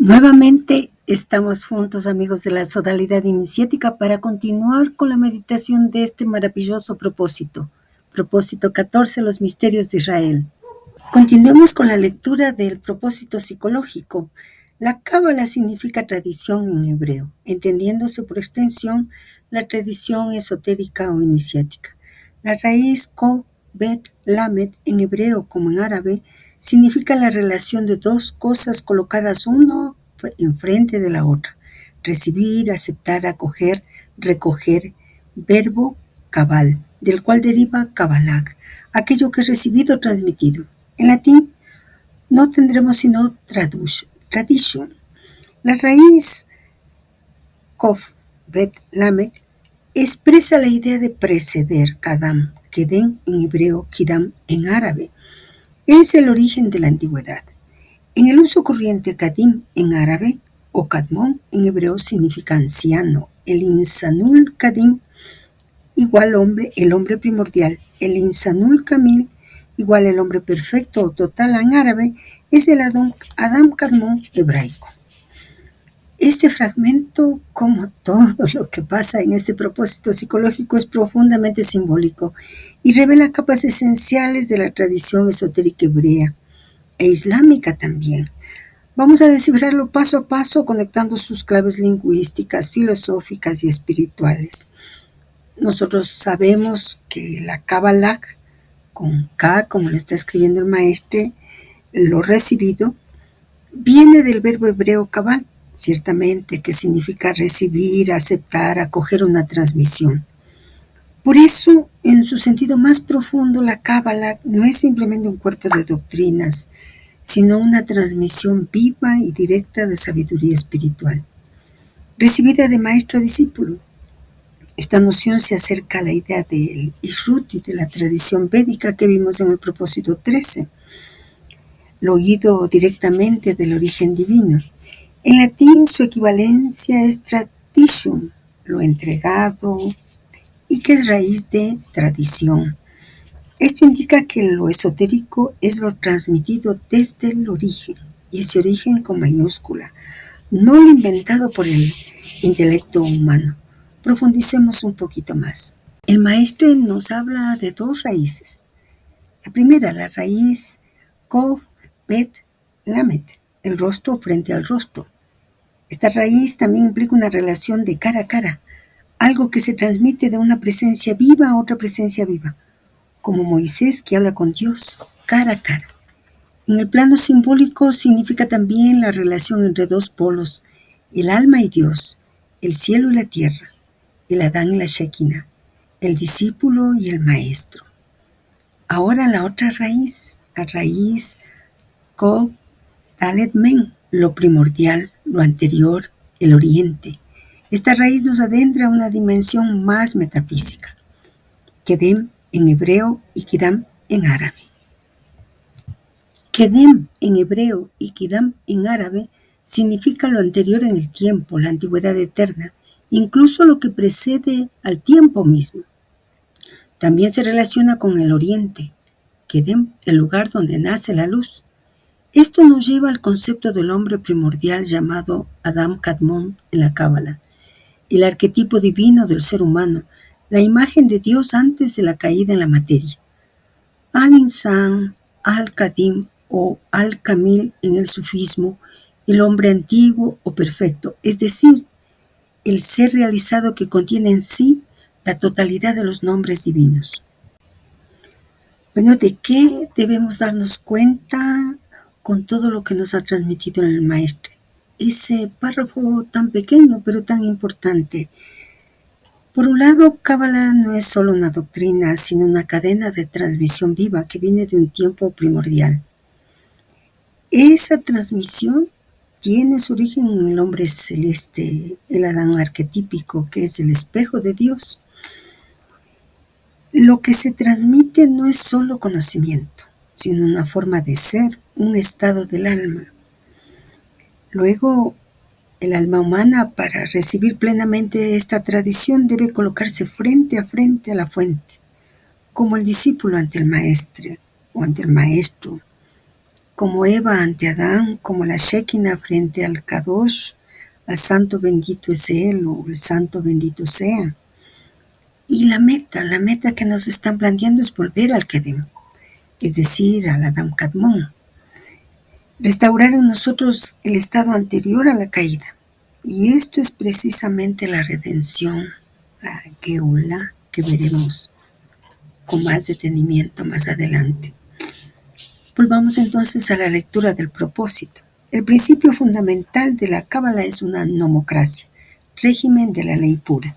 Nuevamente estamos juntos, amigos de la Sodalidad Iniciática, para continuar con la meditación de este maravilloso propósito. Propósito 14, los misterios de Israel. Continuemos con la lectura del propósito psicológico. La Cábala significa tradición en hebreo, entendiéndose por extensión la tradición esotérica o iniciática. La raíz Ko, Bet, Lamed, en hebreo como en árabe, significa la relación de dos cosas colocadas uno enfrente de la otra. Recibir, aceptar, acoger, recoger, verbo cabal, del cual deriva kabalak, aquello que es recibido o transmitido. En latín no tendremos sino tradition. La raíz kof, bet, lamek expresa la idea de preceder, kadam, kedem en hebreo, kidam en árabe. Es el origen de la antigüedad. En el uso corriente, kadim en árabe o kadmon en hebreo significa anciano. El insanul kadim igual hombre, el hombre primordial. El insanul kamil igual el hombre perfecto o total en árabe es el Adam Kadmon hebraico. Este fragmento, como todo lo que pasa en este propósito psicológico, es profundamente simbólico y revela capas esenciales de la tradición esotérica hebrea e islámica también. Vamos a descifrarlo paso a paso conectando sus claves lingüísticas, filosóficas y espirituales. Nosotros sabemos que la Kabbalah, con K, como lo está escribiendo el maestro, lo recibido, viene del verbo hebreo kabal, ciertamente, que significa recibir, aceptar, acoger una transmisión. Por eso, en su sentido más profundo, la Kabbalah no es simplemente un cuerpo de doctrinas, sino una transmisión viva y directa de sabiduría espiritual, recibida de maestro a discípulo. Esta noción se acerca a la idea del Ishruti, de la tradición védica que vimos en el propósito 13, lo oído directamente del origen divino. En latín su equivalencia es tradition, lo entregado, y que es raíz de tradición. Esto indica que lo esotérico es lo transmitido desde el origen, y ese origen con mayúscula, no lo inventado por el intelecto humano. Profundicemos un poquito más. El maestro nos habla de dos raíces. La primera, la raíz Kof, Bet, Lamet, el rostro frente al rostro. Esta raíz también implica una relación de cara a cara, algo que se transmite de una presencia viva a otra presencia viva, como Moisés que habla con Dios cara a cara. En el plano simbólico significa también la relación entre dos polos, el alma y Dios, el cielo y la tierra, el Adán y la Shekinah, el discípulo y el maestro. Ahora la otra raíz, la raíz Ko Dalet Men, lo primordial, lo anterior, el oriente. Esta raíz nos adentra a una dimensión más metafísica. Kedem en hebreo y Kidam en árabe. Kedem en hebreo y Kidam en árabe significa lo anterior en el tiempo, la antigüedad eterna, incluso lo que precede al tiempo mismo. También se relaciona con el oriente, Kedem, el lugar donde nace la luz. Esto nos lleva al concepto del hombre primordial llamado Adam Kadmon en la Cábala, el arquetipo divino del ser humano, la imagen de Dios antes de la caída en la materia. Al-Insan, Al-Kadim o Al-Kamil en el sufismo, el hombre antiguo o perfecto, es decir, el ser realizado que contiene en sí la totalidad de los nombres divinos. Bueno, ¿de qué debemos darnos cuenta con todo lo que nos ha transmitido el maestro? Ese párrafo tan pequeño pero tan importante. Por un lado, Cábala no es solo una doctrina, sino una cadena de transmisión viva que viene de un tiempo primordial. Esa transmisión tiene su origen en el hombre celeste, el Adán arquetípico, que es el espejo de Dios. Lo que se transmite no es solo conocimiento, sino una forma de ser, un estado del alma. Luego, el alma humana, para recibir plenamente esta tradición, debe colocarse frente a la fuente, como el discípulo ante el maestro o ante el maestro. como Eva ante Adán, como la Shekinah frente al Kadosh, al santo bendito es Él o el santo bendito sea. Y la meta que nos están planteando es volver al Kedem, es decir, al Adam Kadmon. Restaurar en nosotros el estado anterior a la caída. Y esto es precisamente la redención, la Geula, que veremos con más detenimiento más adelante. Volvamos entonces a la lectura del propósito. El principio fundamental de la Cábala es una nomocracia, régimen de la ley pura.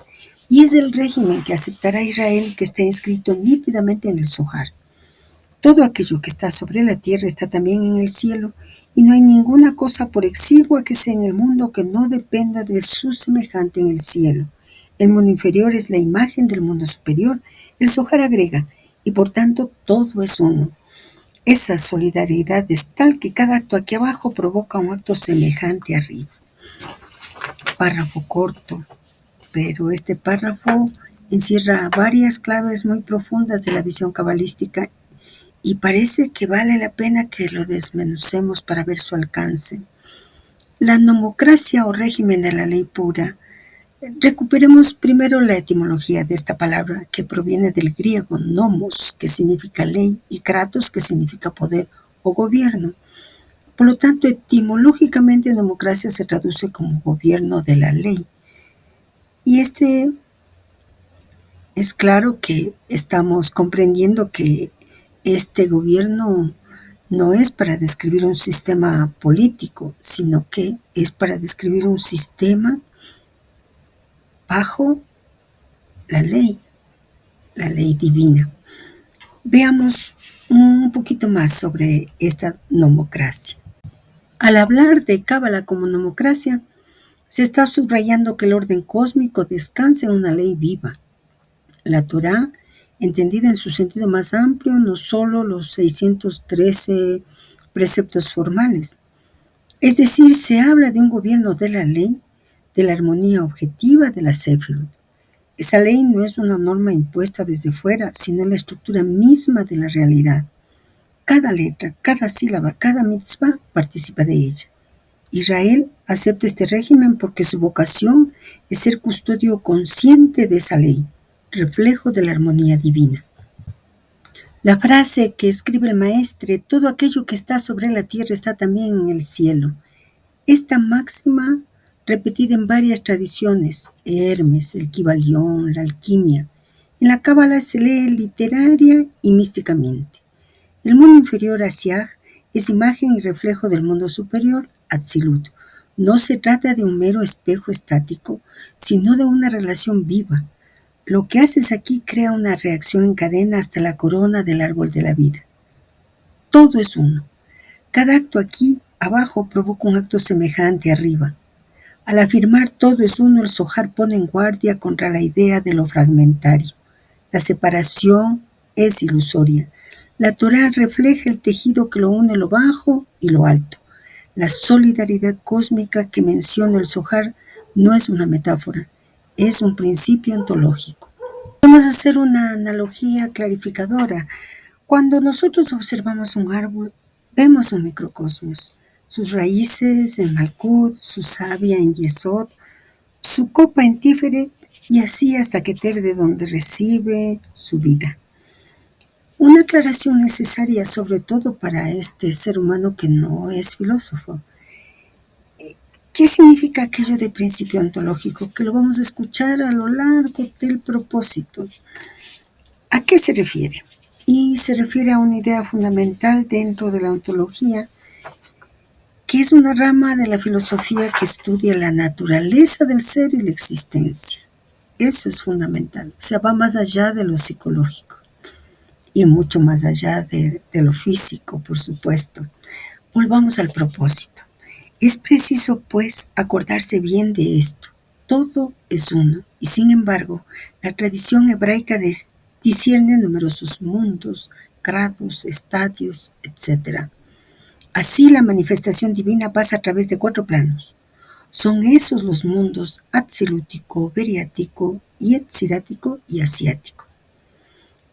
Y es el régimen que aceptará Israel que está inscrito nítidamente en el Zohar. Todo aquello que está sobre la tierra está también en el cielo, y no hay ninguna cosa por exigua que sea en el mundo que no dependa de su semejante en el cielo. El mundo inferior es la imagen del mundo superior, el Zohar agrega, y por tanto todo es uno. Esa solidaridad es tal que cada acto aquí abajo provoca un acto semejante arriba. Párrafo corto, pero este párrafo encierra varias claves muy profundas de la visión cabalística y parece que vale la pena que lo desmenucemos para ver su alcance. La nomocracia o régimen de la ley pura. Recuperemos primero la etimología de esta palabra que proviene del griego nomos, que significa ley, y kratos, que significa poder o gobierno. Por lo tanto, etimológicamente democracia se traduce como gobierno de la ley. Y es claro que estamos comprendiendo que este gobierno no es para describir un sistema político, sino que es para describir un sistema bajo la ley divina. Veamos un poquito más sobre esta nomocracia. Al hablar de Cábala como nomocracia, se está subrayando que el orden cósmico descansa en una ley viva. La Torá, entendida en su sentido más amplio, no solo los 613 preceptos formales. Es decir, se habla de un gobierno de la ley, de la armonía objetiva de la Sefirot. Esa ley no es una norma impuesta desde fuera, sino la estructura misma de la realidad. Cada letra, cada sílaba, cada mitzvah participa de ella. Israel acepta este régimen porque su vocación es ser custodio consciente de esa ley, reflejo de la armonía divina. La frase que escribe el maestre, todo aquello que está sobre la tierra está también en el cielo. Esta máxima, repetida en varias tradiciones, Hermes, el Kibalión, la alquimia, en la Cábala se lee literaria y místicamente. El mundo inferior, Asiaj, es imagen y reflejo del mundo superior, Atzilut. No se trata de un mero espejo estático, sino de una relación viva. Lo que haces aquí crea una reacción en cadena hasta la corona del árbol de la vida. Todo es uno. Cada acto aquí abajo provoca un acto semejante arriba. Al afirmar todo es uno, el Zohar pone en guardia contra la idea de lo fragmentario. La separación es ilusoria. La Torá refleja el tejido que lo une lo bajo y lo alto. La solidaridad cósmica que menciona el Zohar no es una metáfora, es un principio ontológico. Vamos a hacer una analogía clarificadora. Cuando nosotros observamos un árbol, vemos un microcosmos, sus raíces en Malkut, su savia en Yesod, su copa en Tiferet, y así hasta que de donde recibe su vida. Una aclaración necesaria sobre todo para este ser humano que no es filósofo. ¿Qué significa aquello de principio ontológico? Que lo vamos a escuchar a lo largo del propósito. ¿A qué se refiere? Y se refiere a una idea fundamental dentro de la ontología, que es una rama de la filosofía que estudia la naturaleza del ser y la existencia. Eso es fundamental, o sea, va más allá de lo psicológico y mucho más allá de lo físico, por supuesto. Volvamos al propósito. Es preciso, pues, acordarse bien de esto. Todo es uno, y sin embargo, la tradición hebraica discierne numerosos mundos, grados, estadios, etc. Así la manifestación divina pasa a través de 4 planos. Son esos los mundos atzilútico, beriático, yetzirático y asiático.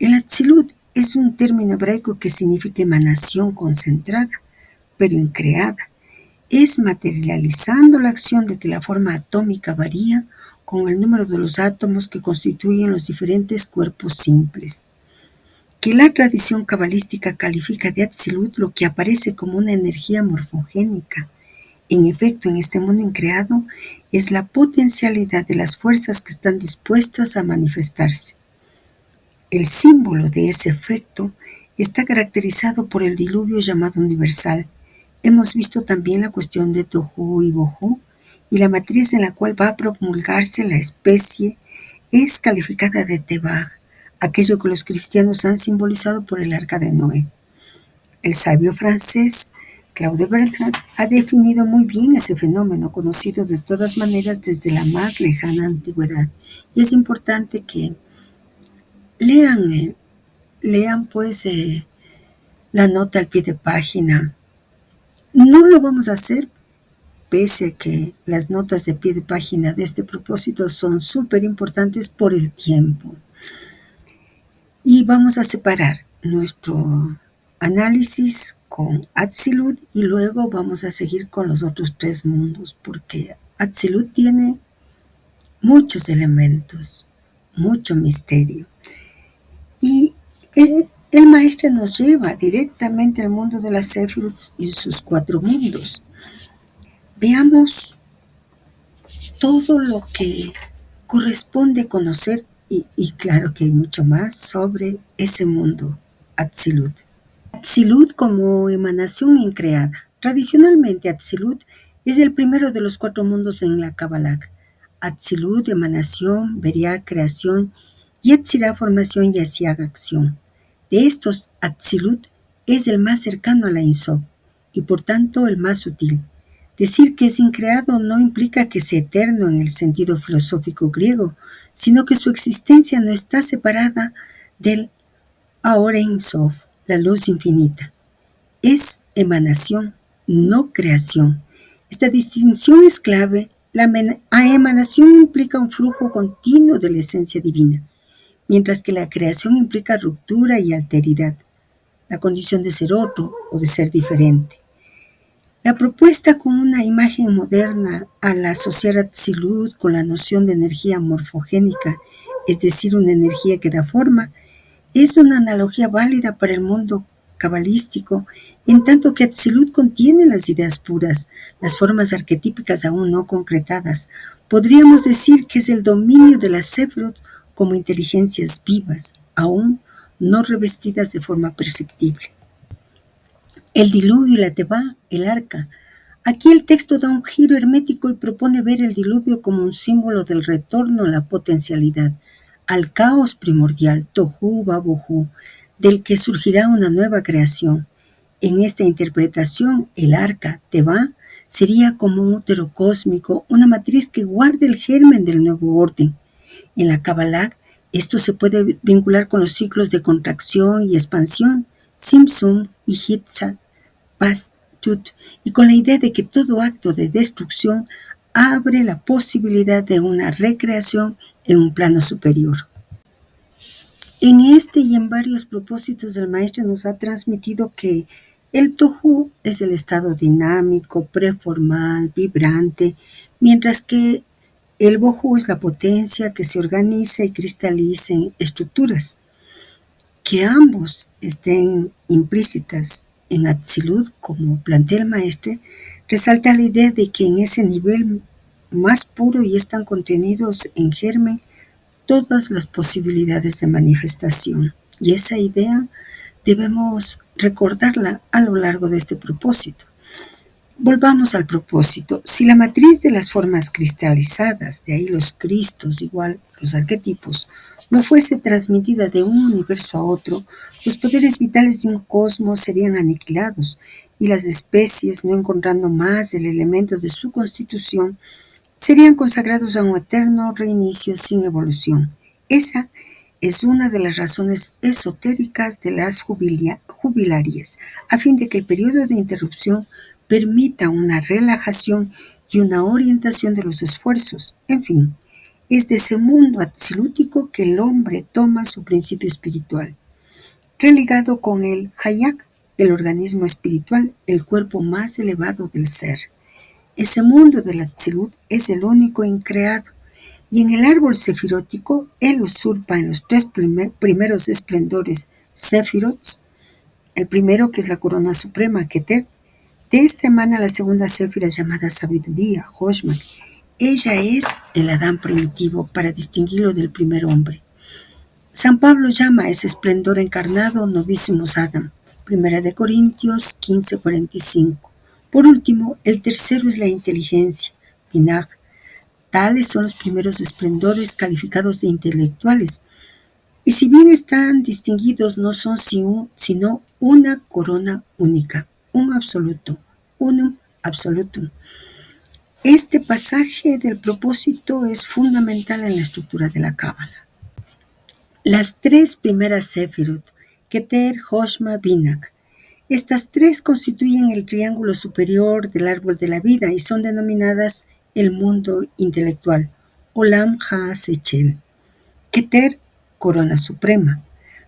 El atzilut es un término hebraico que significa emanación concentrada, pero increada. Es materializando la acción de que la forma atómica varía con el número de los átomos que constituyen los diferentes cuerpos simples. Que la tradición cabalística califica de Atzilut lo que aparece como una energía morfogénica. En efecto, en este mundo increado es la potencialidad de las fuerzas que están dispuestas a manifestarse. El símbolo de ese efecto está caracterizado por el diluvio llamado universal. Hemos visto también la cuestión de Tohu y Bohu, y la matriz en la cual va a promulgarse la especie es calificada de Tebag, aquello que los cristianos han simbolizado por el arca de Noé. El sabio francés Claude Bernard ha definido muy bien ese fenómeno, conocido de todas maneras desde la más lejana antigüedad. Y es importante que lean pues la nota al pie de página. No lo vamos a hacer pese a que las notas de pie de página de este propósito son súper importantes por el tiempo. Y vamos a separar nuestro análisis con Atzilut y luego vamos a seguir con los otros tres mundos, porque Atzilut tiene muchos elementos, mucho misterio. Y el maestro nos lleva directamente al mundo de las Sefirot y sus cuatro mundos. Veamos todo lo que corresponde conocer y claro que hay mucho más sobre ese mundo, Atzilut. Atzilut como emanación increada. Tradicionalmente Atzilut es el primero de los cuatro mundos en la Kabbalah. Atzilut, emanación, Beriah, creación, Yetzirah, formación y Asiag, acción. De estos, Atzilut es el más cercano a la Ein Sof y por tanto el más sutil. Decir que es increado no implica que sea eterno en el sentido filosófico griego, sino que su existencia no está separada del ahora Ein Sof, la luz infinita. Es emanación, no creación. Esta distinción es clave. La emanación implica un flujo continuo de la esencia divina, mientras que la creación implica ruptura y alteridad, la condición de ser otro o de ser diferente. La propuesta con una imagen moderna al asociar Atzilut con la noción de energía morfogénica, es decir, una energía que da forma, es una analogía válida para el mundo cabalístico, en tanto que Atzilut contiene las ideas puras, las formas arquetípicas aún no concretadas. Podríamos decir que es el dominio de las Sefirot como inteligencias vivas, aún no revestidas de forma perceptible. El diluvio y la Tebá, el arca. Aquí el texto da un giro hermético y propone ver el diluvio como un símbolo del retorno a la potencialidad, al caos primordial, Tohu Vabohu, del que surgirá una nueva creación. En esta interpretación, el arca, Tebá, sería como un útero cósmico, una matriz que guarde el germen del nuevo orden. En la Kabbalah, esto se puede vincular con los ciclos de contracción y expansión, Simsum y Hitzat, Pastut, y con la idea de que todo acto de destrucción abre la posibilidad de una recreación en un plano superior. En este y en varios propósitos el maestro nos ha transmitido que el Tohu es el estado dinámico, preformal, vibrante, mientras que el Bohu es la potencia que se organiza y cristaliza en estructuras. Que ambos estén implícitas en Atzilut, como plantea el maestro, resalta la idea de que en ese nivel más puro y están contenidos en germen todas las posibilidades de manifestación. Y esa idea debemos recordarla a lo largo de este propósito. Volvamos al propósito. Si la matriz de las formas cristalizadas, de ahí los cristos, igual los arquetipos, no fuese transmitida de un universo a otro, los poderes vitales de un cosmos serían aniquilados y las especies, no encontrando más el elemento de su constitución, serían consagrados a un eterno reinicio sin evolución. Esa es una de las razones esotéricas de las jubilarias, a fin de que el periodo de interrupción permita una relajación y una orientación de los esfuerzos. En fin, es de ese mundo atzilútico que el hombre toma su principio espiritual, religado con el Hayak, el organismo espiritual, el cuerpo más elevado del ser. Ese mundo del Atzilut es el único increado, y en el árbol sefirótico él usurpa en los tres primeros esplendores Sefirots, el primero que es la corona suprema, Keter. De esta emana la segunda séfira llamada sabiduría, Hoshmak. Ella es el Adán primitivo para distinguirlo del primer hombre. San Pablo llama a ese esplendor encarnado Novísimos Adam, Primera de Corintios 15:45. Por último, el tercero es la inteligencia, Binah. Tales son los primeros esplendores calificados de intelectuales, y si bien están distinguidos, no son sino una corona única, un absoluto, unum absolutum. Este pasaje del propósito es fundamental en la estructura de la Cábala. Las tres primeras Sefirot, Keter, Hoshma, Binah, estas tres constituyen el triángulo superior del árbol de la vida y son denominadas el mundo intelectual, Olam HaSechel. Keter, corona suprema,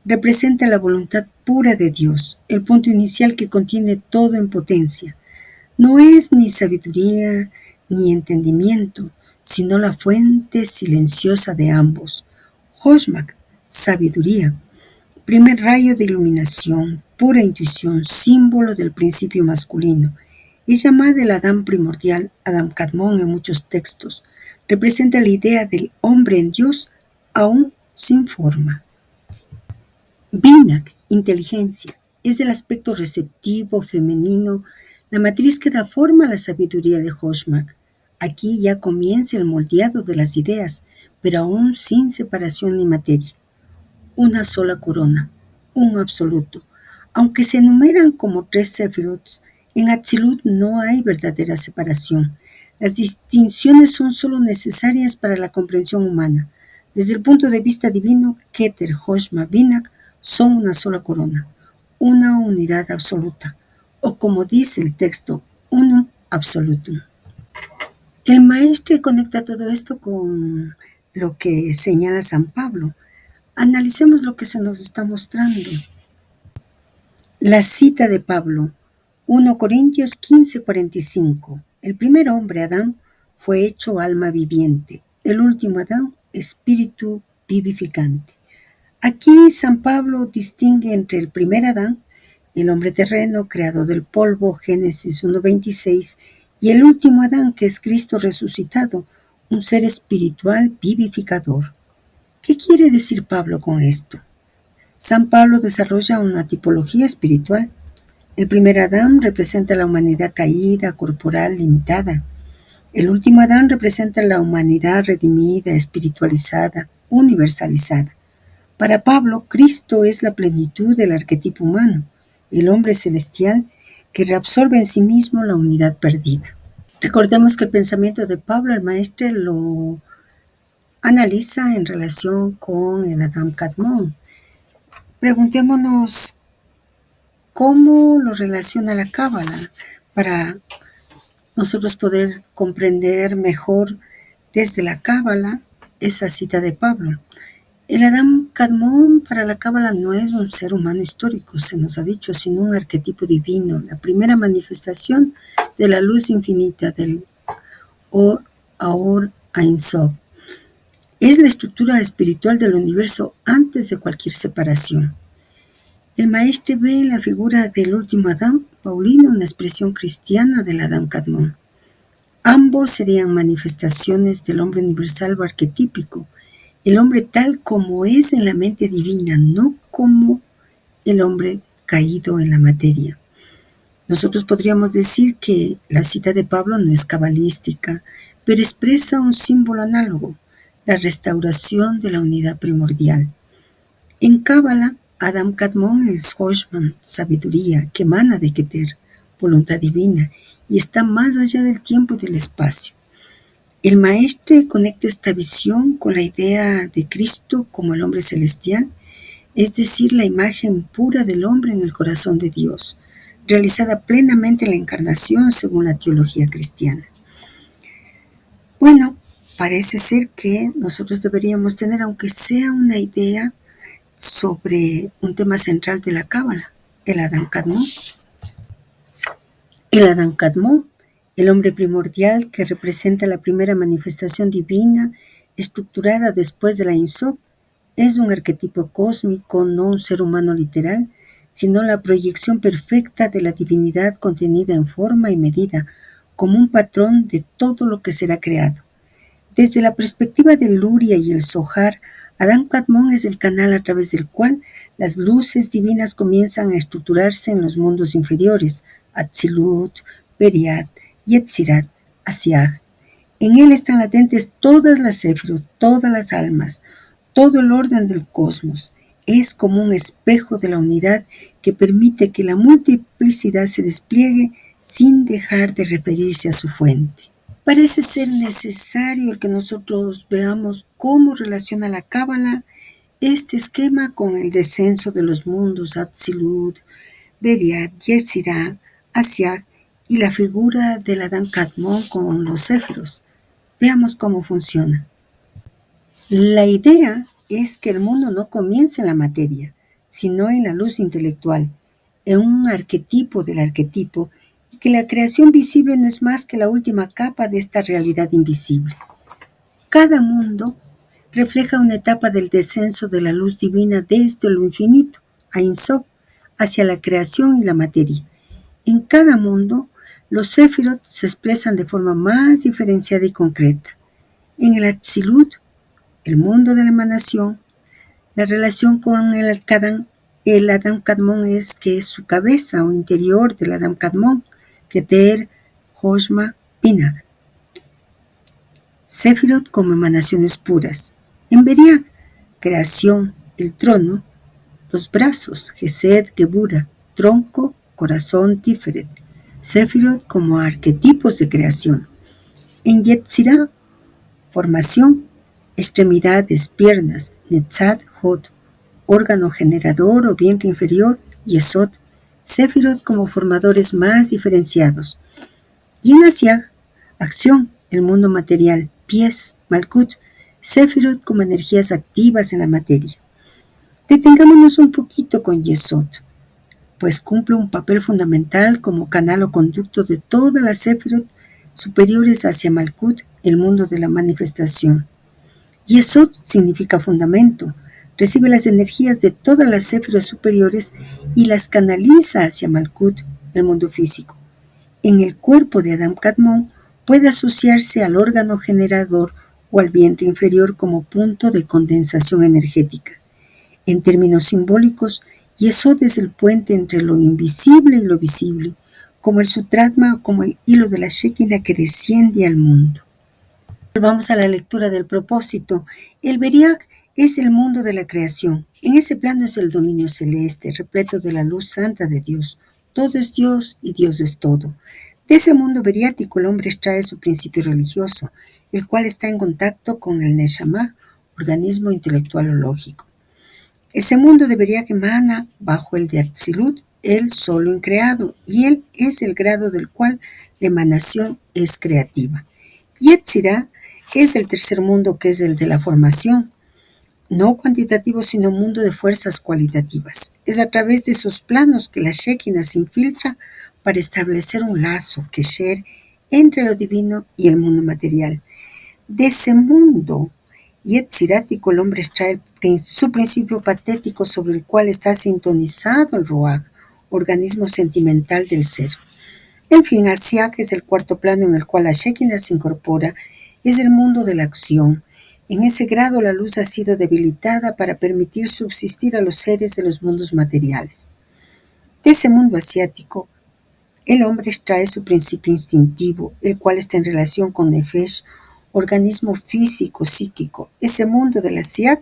representa la voluntad pura de Dios, el punto inicial que contiene todo en potencia. No es ni sabiduría ni entendimiento, sino la fuente silenciosa de ambos. Hoshmak, sabiduría, primer rayo de iluminación, pura intuición, símbolo del principio masculino. Es llamada el Adán primordial, Adam Kadmon en muchos textos. Representa la idea del hombre en Dios aún sin forma. Binah, inteligencia, es el aspecto receptivo, femenino, la matriz que da forma a la sabiduría de Hoshmak. Aquí ya comienza el moldeado de las ideas, pero aún sin separación ni materia. Una sola corona, un absoluto. Aunque se enumeran como tres Sefirot, en Atzilut no hay verdadera separación. Las distinciones son solo necesarias para la comprensión humana. Desde el punto de vista divino, Keter, Hoshma, Binah son una sola corona, una unidad absoluta, o como dice el texto, unum absolutum. El maestro conecta todo esto con lo que señala San Pablo. Analicemos lo que se nos está mostrando. La cita de Pablo, 1 Corintios 15:45. El primer hombre, Adán, fue hecho alma viviente. El último Adán, espíritu vivificante. Aquí San Pablo distingue entre el primer Adán, el hombre terreno creado del polvo, Génesis 1:26, y el último Adán, que es Cristo resucitado, un ser espiritual vivificador. ¿Qué quiere decir Pablo con esto? San Pablo desarrolla una tipología espiritual. El primer Adán representa la humanidad caída, corporal, limitada. El último Adán representa la humanidad redimida, espiritualizada, universalizada. Para Pablo, Cristo es la plenitud del arquetipo humano, el hombre celestial que reabsorbe en sí mismo la unidad perdida. Recordemos que el pensamiento de Pablo, el maestro, lo analiza en relación con el Adam Kadmon. Preguntémonos cómo lo relaciona la Cábala para nosotros poder comprender mejor desde la Cábala esa cita de Pablo. El Adam Kadmon para la Cábala no es un ser humano histórico, se nos ha dicho, sino un arquetipo divino, la primera manifestación de la luz infinita del Or Ein Sof. Es la estructura espiritual del universo antes de cualquier separación. El maestro ve en la figura del último Adán, Paulino, una expresión cristiana del Adam Kadmon. Ambos serían manifestaciones del hombre universal o arquetípico, el hombre tal como es en la mente divina, no como el hombre caído en la materia. Nosotros podríamos decir que la cita de Pablo no es cabalística, pero expresa un símbolo análogo, la restauración de la unidad primordial. En Cábala, Adam Kadmon es Hoshman, sabiduría, que emana de Keter, voluntad divina, y está más allá del tiempo y del espacio. El maestro conecta esta visión con la idea de Cristo como el hombre celestial, es decir, la imagen pura del hombre en el corazón de Dios, realizada plenamente en la encarnación según la teología cristiana. Bueno, parece ser que nosotros deberíamos tener, aunque sea una idea sobre un tema central de la Cábala, el Adán Kadmon. El Adán Kadmon, el hombre primordial que representa la primera manifestación divina estructurada después de la Ein Sof, es un arquetipo cósmico, no un ser humano literal, sino la proyección perfecta de la divinidad contenida en forma y medida, como un patrón de todo lo que será creado. Desde la perspectiva del Luria y el Zohar, Adán Kadmon es el canal a través del cual las luces divinas comienzan a estructurarse en los mundos inferiores, Atzilut, Beriat, Yetzirat, Asiag. En él están latentes todas las Sefirot, todas las almas, todo el orden del cosmos. Es como un espejo de la unidad que permite que la multiplicidad se despliegue sin dejar de referirse a su fuente. Parece ser necesario el que nosotros veamos cómo relaciona la Cábala este esquema con el descenso de los mundos Atzilut, Beriat, Yetzirah, Asiag y la figura del Adán Kadmon con los Séfiros. Veamos cómo funciona. La idea es que el mundo no comienza en la materia, sino en la luz intelectual, en un arquetipo del arquetipo, y que la creación visible no es más que la última capa de esta realidad invisible. Cada mundo refleja una etapa del descenso de la luz divina desde lo infinito, Ein Sof, hacia la creación y la materia. En cada mundo, los Sefirot se expresan de forma más diferenciada y concreta. En el Atzilut, el mundo de la emanación, la relación con el Adán Kadmon es que es su cabeza o interior del Adán Kadmon, Keter, Joshma, Binah. Sefirot como emanaciones puras. En Beriat, creación, el trono, los brazos, Gesed, Gebura, tronco, corazón, Tiferet. Sefirot como arquetipos de creación. En Yetzirah, formación, extremidades, piernas, Netzat, Hod, órgano generador o vientre inferior, Yesod, Sefirot como formadores más diferenciados. Y en Asiag, acción, el mundo material, pies, Malkut, Sefirot como energías activas en la materia. Detengámonos un poquito con Yesod, pues cumple un papel fundamental como canal o conducto de todas las Sefirot superiores hacia Malkut, el mundo de la manifestación. Yesod significa fundamento, recibe las energías de todas las Sefirot superiores y las canaliza hacia Malkut, el mundo físico. En el cuerpo de Adán Kadmon puede asociarse al órgano generador o al vientre inferior como punto de condensación energética. En términos simbólicos, Yesod es el puente entre lo invisible y lo visible, como el Sutratma o como el hilo de la Shekinah que desciende al mundo. Vamos a la lectura del propósito. El Beriat es el mundo de la creación. En ese plano es el dominio celeste, repleto de la luz santa de Dios. Todo es Dios y Dios es todo. De ese mundo beriático el hombre extrae su principio religioso, el cual está en contacto con el Neshama, organismo intelectual o lógico. Ese mundo de Beriat emana bajo el de Atzilut, él solo increado, y él es el grado del cual la emanación es creativa. Yetzirah es el tercer mundo, que es el de la formación, no cuantitativo sino mundo de fuerzas cualitativas. Es a través de esos planos que la Shekinah se infiltra para establecer un lazo, Kesher, entre lo divino y el mundo material. De ese mundo yetzirático el hombre extrae su principio patético sobre el cual está sintonizado el Ruach, organismo sentimental del ser. En fin, Asiag es el cuarto plano en el cual la Shekinah se incorpora, es el mundo de la acción. En ese grado la luz ha sido debilitada para permitir subsistir a los seres de los mundos materiales. De ese mundo asiático, el hombre extrae su principio instintivo, el cual está en relación con Nefesh, organismo físico, psíquico. Ese mundo del Asiag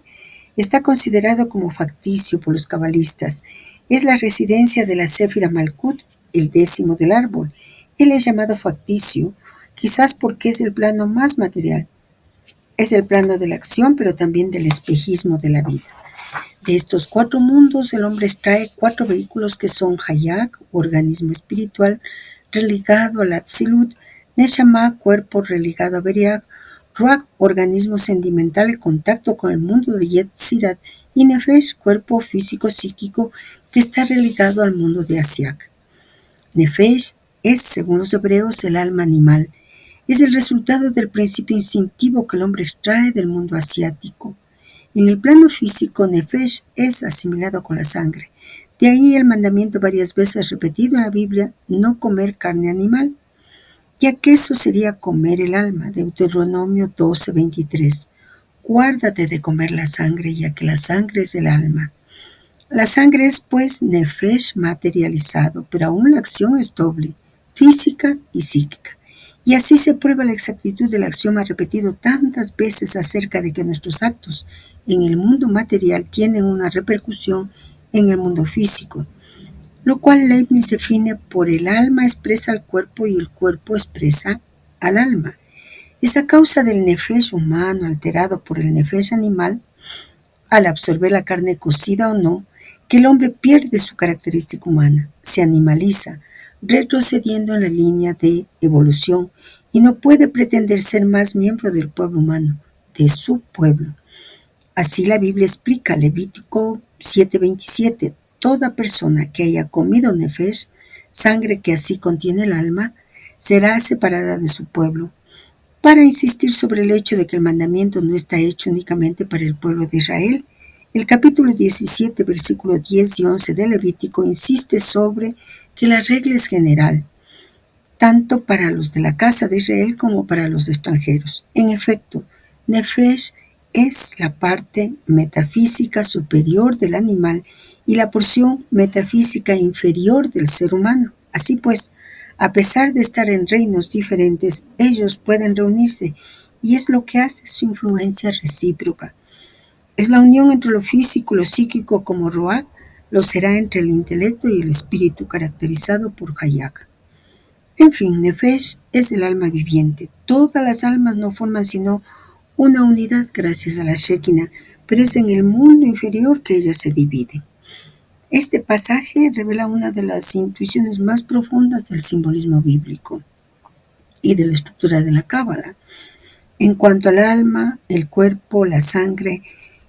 está considerado como facticio por los cabalistas. Es la residencia de la Séfira Malkut, el 10º del árbol. Él es llamado facticio, quizás porque es el plano más material. Es el plano de la acción, pero también del espejismo de la vida. De estos 4 mundos, el hombre extrae 4 vehículos que son Hayak, organismo espiritual, religado al Atzilut, Neshama, cuerpo religado a Beriat, Ruach, organismo sentimental, contacto con el mundo de Yetzirat, y Nefesh, cuerpo físico-psíquico, que está relegado al mundo de Asiak. Nefesh es, según los hebreos, el alma animal. Es el resultado del principio instintivo que el hombre extrae del mundo asiático. En el plano físico, Nefesh es asimilado con la sangre. De ahí el mandamiento varias veces repetido en la Biblia, no comer carne animal, ya que eso sería comer el alma, Deuteronomio 12:23. Guárdate de comer la sangre, ya que la sangre es el alma. La sangre es, pues, nefesh materializado, pero aún la acción es doble, física y psíquica. Y así se prueba la exactitud del axioma repetido tantas veces acerca de que nuestros actos en el mundo material tienen una repercusión en el mundo físico, lo cual Leibniz define por el alma expresa al cuerpo y el cuerpo expresa al alma. Es a causa del nefesh humano alterado por el nefesh animal, al absorber la carne cocida o no, que el hombre pierde su característica humana, se animaliza, retrocediendo en la línea de evolución y no puede pretender ser más miembro del pueblo humano, de su pueblo. Así la Biblia explica, Levítico 7:27, toda persona que haya comido nefesh, sangre que así contiene el alma, será separada de su pueblo, para insistir sobre el hecho de que el mandamiento no está hecho únicamente para el pueblo de Israel. El capítulo 17, versículos 10 y 11 de Levítico insiste sobre que la regla es general, tanto para los de la casa de Israel como para los extranjeros. En efecto, nefesh es la parte metafísica superior del animal y la porción metafísica inferior del ser humano. Así pues, a pesar de estar en reinos diferentes, ellos pueden reunirse y es lo que hace su influencia recíproca. Es la unión entre lo físico y lo psíquico como Roach lo será entre el intelecto y el espíritu caracterizado por Hayak. En fin, Nefesh es el alma viviente. Todas las almas no forman sino una unidad gracias a la Shekinah, pero es en el mundo inferior que ellas se dividen. Este pasaje revela una de las intuiciones más profundas del simbolismo bíblico y de la estructura de la Cábala, en cuanto al alma, el cuerpo, la sangre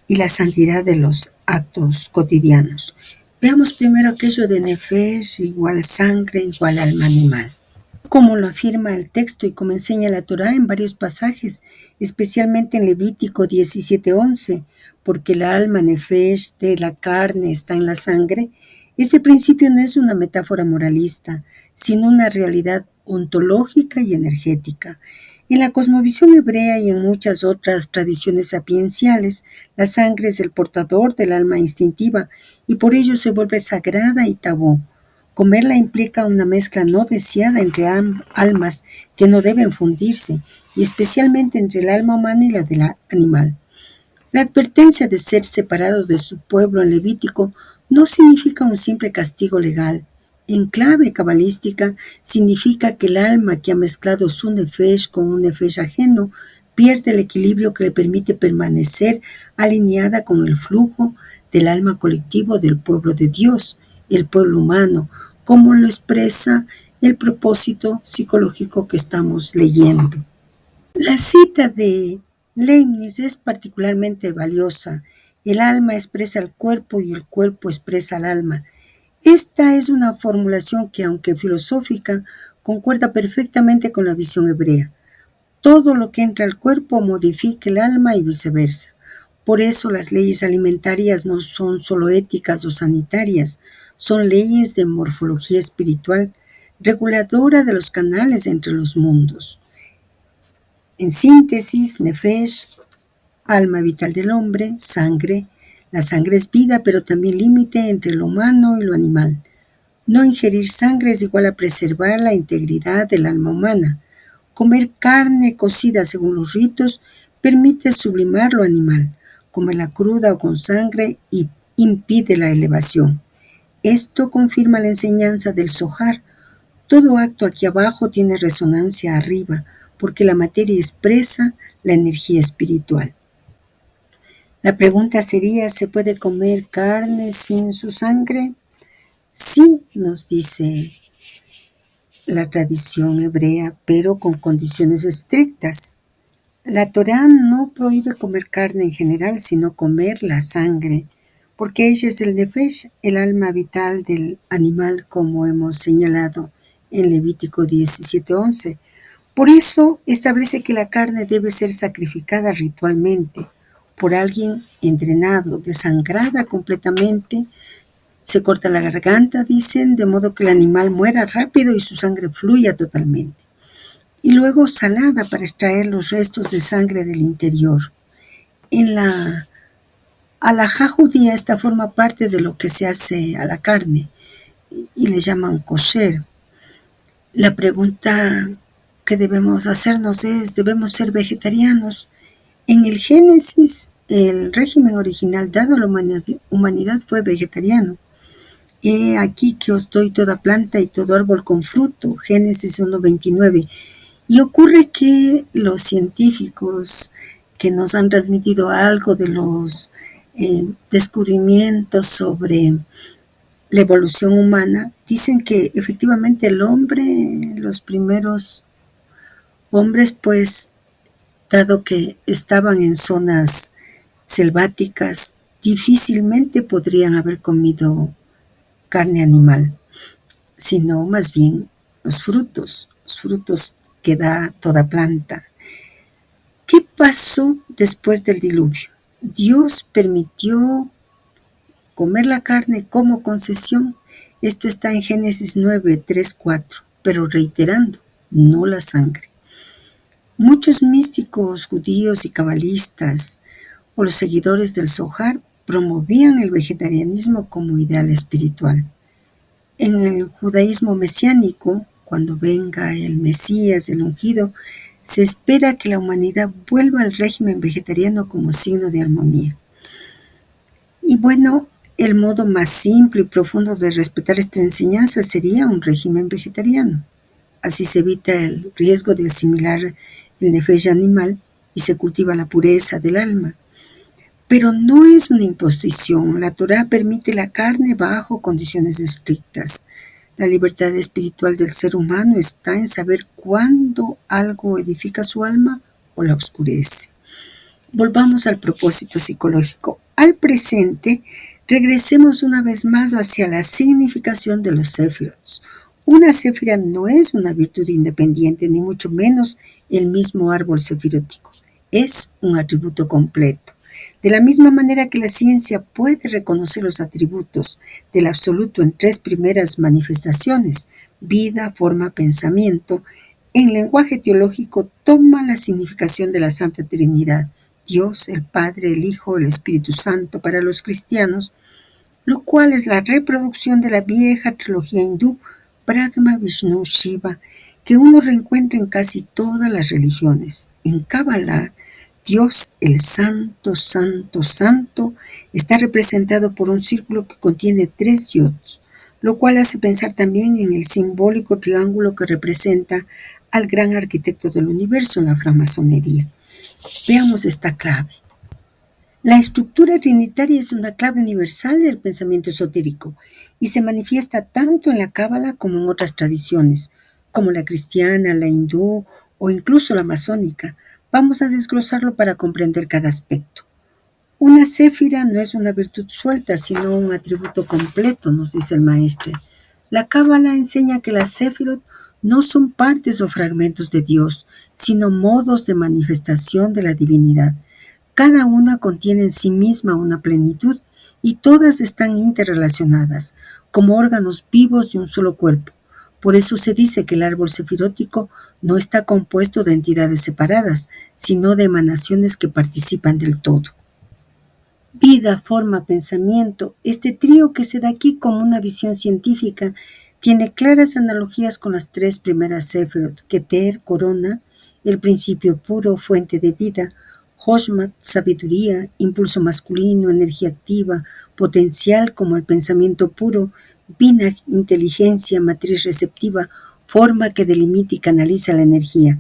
y la santidad de los actos cotidianos. Veamos primero aquello de Nefesh igual sangre igual alma animal. Como lo afirma el texto y como enseña la Torá en varios pasajes, especialmente en Levítico 17:11, porque el alma nefesh de la carne está en la sangre, este principio no es una metáfora moralista, sino una realidad ontológica y energética. En la cosmovisión hebrea y en muchas otras tradiciones sapienciales, la sangre es el portador del alma instintiva y por ello se vuelve sagrada y tabú. Comerla implica una mezcla no deseada entre almas que no deben fundirse, y especialmente entre el alma humana y la del animal. La advertencia de ser separado de su pueblo en Levítico no significa un simple castigo legal. En clave cabalística significa que el alma que ha mezclado su nefesh con un nefesh ajeno pierde el equilibrio que le permite permanecer alineada con el flujo del alma colectivo del pueblo de Dios, el pueblo humano, como lo expresa el propósito psicológico que estamos leyendo. La cita de Leibniz es particularmente valiosa. El alma expresa al cuerpo y el cuerpo expresa al alma. Esta es una formulación que, aunque filosófica, concuerda perfectamente con la visión hebrea. Todo lo que entra al cuerpo modifica el alma y viceversa. Por eso las leyes alimentarias no son solo éticas o sanitarias, son leyes de morfología espiritual, reguladora de los canales entre los mundos. En síntesis, nefesh, alma vital del hombre, sangre. La sangre es vida, pero también límite entre lo humano y lo animal. No ingerir sangre es igual a preservar la integridad del alma humana. Comer carne cocida según los ritos permite sublimar lo animal. Comerla cruda o con sangre impide la elevación. Esto confirma la enseñanza del Zohar. Todo acto aquí abajo tiene resonancia arriba, porque la materia expresa la energía espiritual. La pregunta sería, ¿se puede comer carne sin su sangre? Sí, nos dice la tradición hebrea, pero con condiciones estrictas. La Torá no prohíbe comer carne en general, sino comer la sangre, porque ella es el nefesh, el alma vital del animal, como hemos señalado en Levítico 17:11. Por eso establece que la carne debe ser sacrificada ritualmente por alguien entrenado, desangrada completamente. Se corta la garganta, dicen, de modo que el animal muera rápido y su sangre fluya totalmente. Y luego salada para extraer los restos de sangre del interior. En la halajá judía esta forma parte de lo que se hace a la carne y le llaman kosher. La pregunta que debemos hacernos es, ¿debemos ser vegetarianos? En el Génesis, el régimen original dado a la humanidad fue vegetariano. He aquí que os doy toda planta y todo árbol con fruto, Génesis 1:29. Y ocurre que los científicos que nos han transmitido algo de los descubrimientos sobre la evolución humana, dicen que efectivamente el hombre, los primeros hombres, pues, dado que estaban en zonas selváticas, difícilmente podrían haber comido carne animal, sino más bien los frutos que da toda planta. ¿Qué pasó después del diluvio? Dios permitió comer la carne como concesión. Esto está en Génesis 9:3-4, pero reiterando, no la sangre. Muchos místicos judíos y cabalistas o los seguidores del Zohar promovían el vegetarianismo como ideal espiritual. En el judaísmo mesiánico, cuando venga el Mesías, el ungido, se espera que la humanidad vuelva al régimen vegetariano como signo de armonía. Y bueno, el modo más simple y profundo de respetar esta enseñanza sería un régimen vegetariano. Así se evita el riesgo de asimilar el nefesh animal y se cultiva la pureza del alma. Pero no es una imposición. La Torá permite la carne bajo condiciones estrictas. La libertad espiritual del ser humano está en saber cuándo algo edifica su alma o la oscurece. Volvamos al propósito psicológico. Al presente, regresemos una vez más hacia la significación de los sefirot. Una séfira no es una virtud independiente, ni mucho menos el mismo árbol sefirótico. Es un atributo completo. De la misma manera que la ciencia puede reconocer los atributos del absoluto en tres primeras manifestaciones, vida, forma, pensamiento, en lenguaje teológico toma la significación de la Santa Trinidad, Dios, el Padre, el Hijo, el Espíritu Santo para los cristianos, lo cual es la reproducción de la vieja trilogía hindú Brahma, Vishnu, Shiva, que uno reencuentra en casi todas las religiones. En Kabbalah, Dios, el Santo, Santo, Santo, está representado por un círculo que contiene 3 yods, lo cual hace pensar también en el simbólico triángulo que representa al gran arquitecto del universo en la francmasonería. Veamos esta clave. La estructura trinitaria es una clave universal del pensamiento esotérico y se manifiesta tanto en la Cábala como en otras tradiciones, como la cristiana, la hindú o incluso la masónica. Vamos a desglosarlo para comprender cada aspecto. Una séfira no es una virtud suelta, sino un atributo completo, nos dice el maestro. La Cábala enseña que las séfirot no son partes o fragmentos de Dios, sino modos de manifestación de la divinidad. Cada una contiene en sí misma una plenitud y todas están interrelacionadas, como órganos vivos de un solo cuerpo. Por eso se dice que el árbol sefirótico no está compuesto de entidades separadas, sino de emanaciones que participan del todo. Vida, forma, pensamiento, este trío que se da aquí como una visión científica, tiene claras analogías con las 3 primeras sefirot, Keter, corona, el principio puro, fuente de vida, Joshmat, sabiduría, impulso masculino, energía activa, potencial como el pensamiento puro, Binah, inteligencia, matriz receptiva, forma que delimita y canaliza la energía.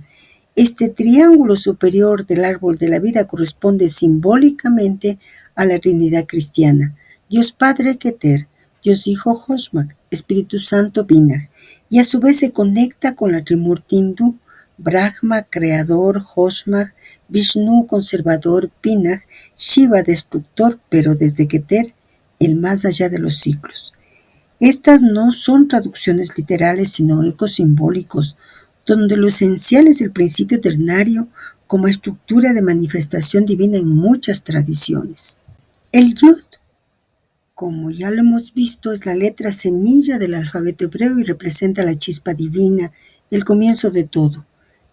Este triángulo superior del árbol de la vida corresponde simbólicamente a la Trinidad cristiana, Dios Padre Keter, Dios Hijo Joshmak, Espíritu Santo Binah, y a su vez se conecta con la Trimurti hindú, Brahma, creador, Joshmak, Vishnu, conservador, Binah, Shiva, destructor, pero desde Keter, el más allá de los siglos. Estas no son traducciones literales, sino ecos simbólicos, donde lo esencial es el principio ternario como estructura de manifestación divina en muchas tradiciones. El Yud, como ya lo hemos visto, es la letra semilla del alfabeto hebreo y representa la chispa divina, el comienzo de todo.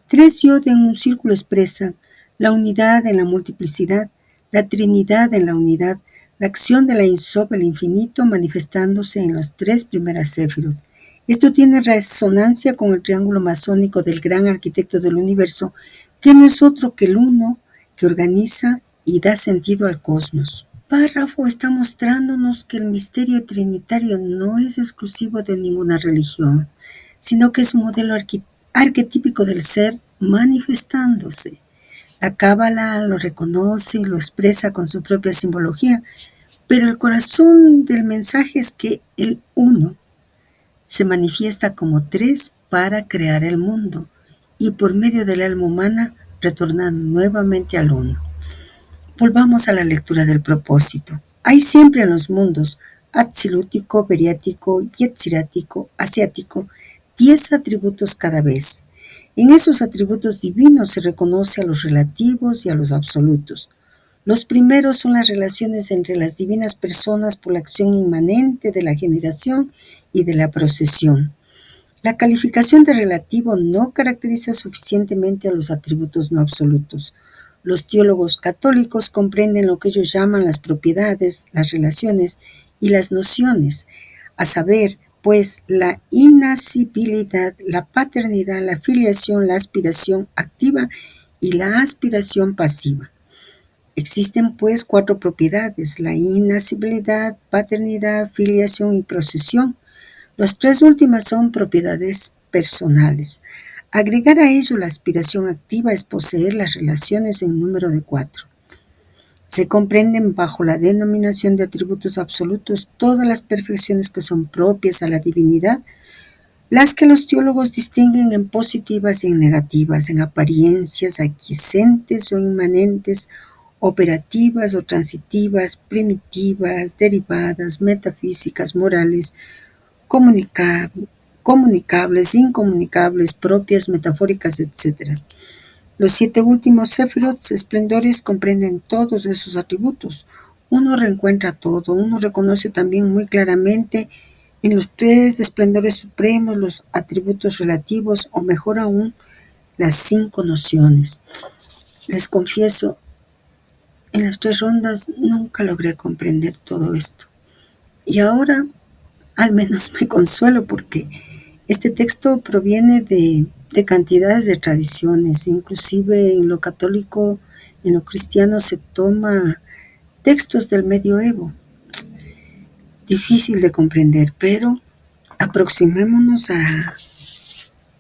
3 Yod en un círculo expresan la unidad en la multiplicidad, la Trinidad en la unidad, la acción de la Ein Sof, el infinito, manifestándose en las 3 primeras Sefirot. Esto tiene resonancia con el triángulo masónico del gran arquitecto del universo, que no es otro que el uno que organiza y da sentido al cosmos. Párrafo está mostrándonos que el misterio trinitario no es exclusivo de ninguna religión, sino que es un modelo arquetípico del ser manifestándose. La Cábala lo reconoce y lo expresa con su propia simbología, pero el corazón del mensaje es que el uno se manifiesta como 3 para crear el mundo y por medio del alma humana retornar nuevamente al uno. Volvamos a la lectura del propósito. Hay siempre en los mundos atsilútico, beriático, yetzirático, asiático, 10 atributos cada vez. En esos atributos divinos se reconoce a los relativos y a los absolutos. Los primeros son las relaciones entre las divinas personas por la acción inmanente de la generación y de la procesión. La calificación de relativo no caracteriza suficientemente a los atributos no absolutos. Los teólogos católicos comprenden lo que ellos llaman las propiedades, las relaciones y las nociones, a saber, pues, la inacibilidad, la paternidad, la filiación, la aspiración activa y la aspiración pasiva. Existen, pues, 4 propiedades: la inacibilidad, paternidad, filiación y procesión. Las 3 últimas son propiedades personales. Agregar a ello la aspiración activa es poseer las relaciones en número de 4. Se comprenden bajo la denominación de atributos absolutos todas las perfecciones que son propias a la divinidad, las que los teólogos distinguen en positivas y en negativas, en apariencias, aquiescentes o inmanentes, operativas o transitivas, primitivas, derivadas, metafísicas, morales, comunicables, incomunicables, propias, metafóricas, etc. Los 7 últimos Sefirot, esplendores, comprenden todos esos atributos. Uno reencuentra todo, uno reconoce también muy claramente en los 3 esplendores supremos los atributos relativos, o mejor aún, las 5 nociones. Les confieso, en las 3 rondas nunca logré comprender todo esto. Y ahora al menos me consuelo porque este texto proviene de cantidades de tradiciones, inclusive en lo católico, en lo cristiano se toma textos del medioevo. Difícil de comprender, pero aproximémonos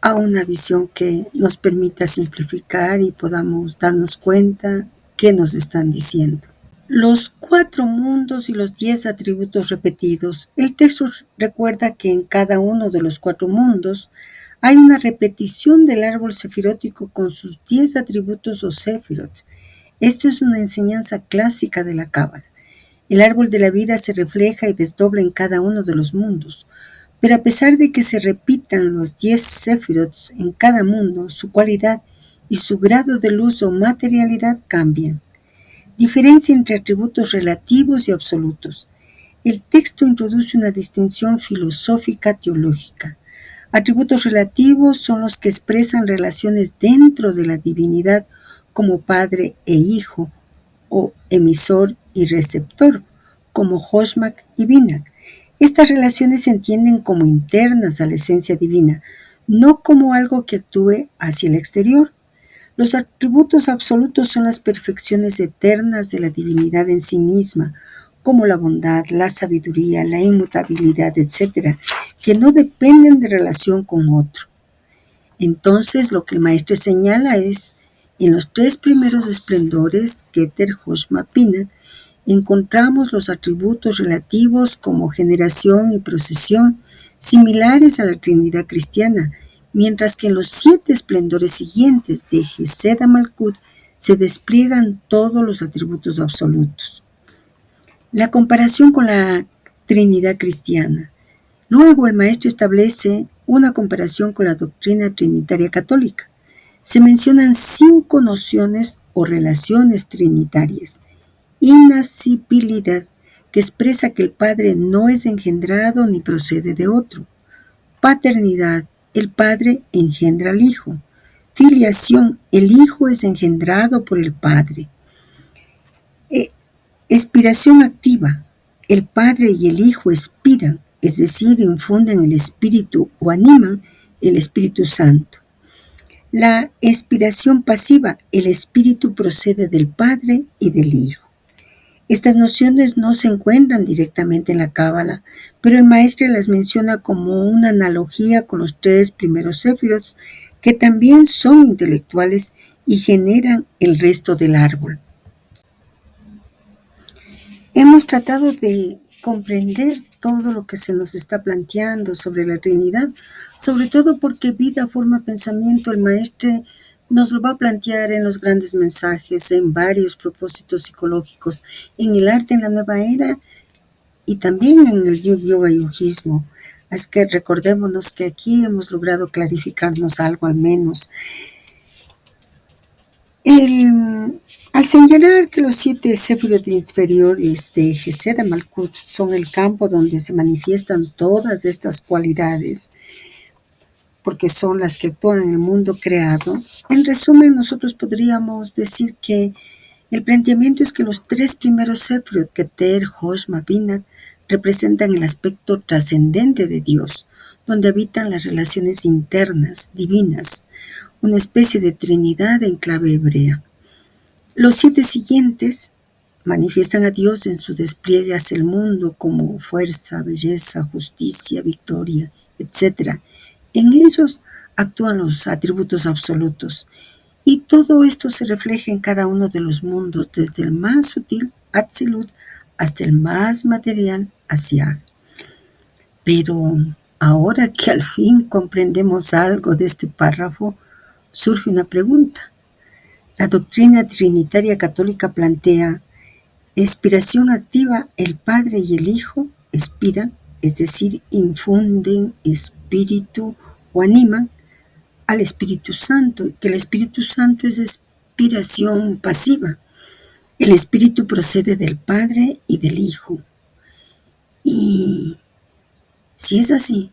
a una visión que nos permita simplificar y podamos darnos cuenta qué nos están diciendo. Los 4 mundos y los 10 atributos repetidos. El texto recuerda que en cada uno de los 4 mundos hay una repetición del árbol sefirótico con sus 10 atributos o sefirot. Esto es una enseñanza clásica de la Cábala. El árbol de la vida se refleja y desdobla en cada uno de los mundos, pero a pesar de que se repitan los 10 sefirot en cada mundo, su cualidad y su grado de luz o materialidad cambian. Diferencia entre atributos relativos y absolutos. El texto introduce una distinción filosófica teológica. Atributos relativos son los que expresan relaciones dentro de la divinidad como padre e hijo, o emisor y receptor, como Hoshmak y Binak. Estas relaciones se entienden como internas a la esencia divina, no como algo que actúe hacia el exterior. Los atributos absolutos son las perfecciones eternas de la divinidad en sí misma, como la bondad, la sabiduría, la inmutabilidad, etc., que no dependen de relación con otro. Entonces, lo que el maestro señala es, en los 3 primeros esplendores, Keter, Hoshma, Binak, encontramos los atributos relativos como generación y procesión, similares a la Trinidad cristiana, mientras que en los 7 esplendores siguientes de Gesed a Malkut se despliegan todos los atributos absolutos. La comparación con la Trinidad cristiana. Luego el maestro establece una comparación con la doctrina trinitaria católica. Se mencionan 5 nociones o relaciones trinitarias. Inacibilidad, que expresa que el Padre no es engendrado ni procede de otro. Paternidad, el Padre engendra al Hijo. Filiación, el Hijo es engendrado por el Padre. Expiración activa, el Padre y el Hijo expiran, es decir, infunden el Espíritu o animan el Espíritu Santo. La expiración pasiva, el Espíritu procede del Padre y del Hijo. Estas nociones no se encuentran directamente en la Cábala, pero el maestro las menciona como una analogía con los 3 primeros séfiros, que también son intelectuales y generan el resto del árbol. Hemos tratado de comprender todo lo que se nos está planteando sobre la Trinidad, sobre todo porque vida, forma, pensamiento, el maestro nos lo va a plantear en los grandes mensajes, en varios propósitos psicológicos, en el arte en la nueva era y también en el yoga y yujismo. Así que recordémonos que aquí hemos logrado clarificarnos algo al menos. Al señalar que los 7 sefirot inferiores de Gesed Malkut son el campo donde se manifiestan todas estas cualidades, porque son las que actúan en el mundo creado, en resumen nosotros podríamos decir que el planteamiento es que los 3 primeros sefirot, Keter, Hoshma, Binah, representan el aspecto trascendente de Dios, donde habitan las relaciones internas, divinas, una especie de trinidad en clave hebrea. Los 7 siguientes manifiestan a Dios en su despliegue hacia el mundo como fuerza, belleza, justicia, victoria, etc. En ellos actúan los atributos absolutos, y todo esto se refleja en cada uno de los mundos, desde el más sutil, Atzilut, hasta el más material, Asiag. Pero ahora que al fin comprendemos algo de este párrafo, surge una pregunta. La doctrina trinitaria católica plantea: expiración activa, el Padre y el Hijo expiran, es decir, infunden espíritu o animan al Espíritu Santo, que el Espíritu Santo es expiración pasiva. El Espíritu procede del Padre y del Hijo. Y si es así,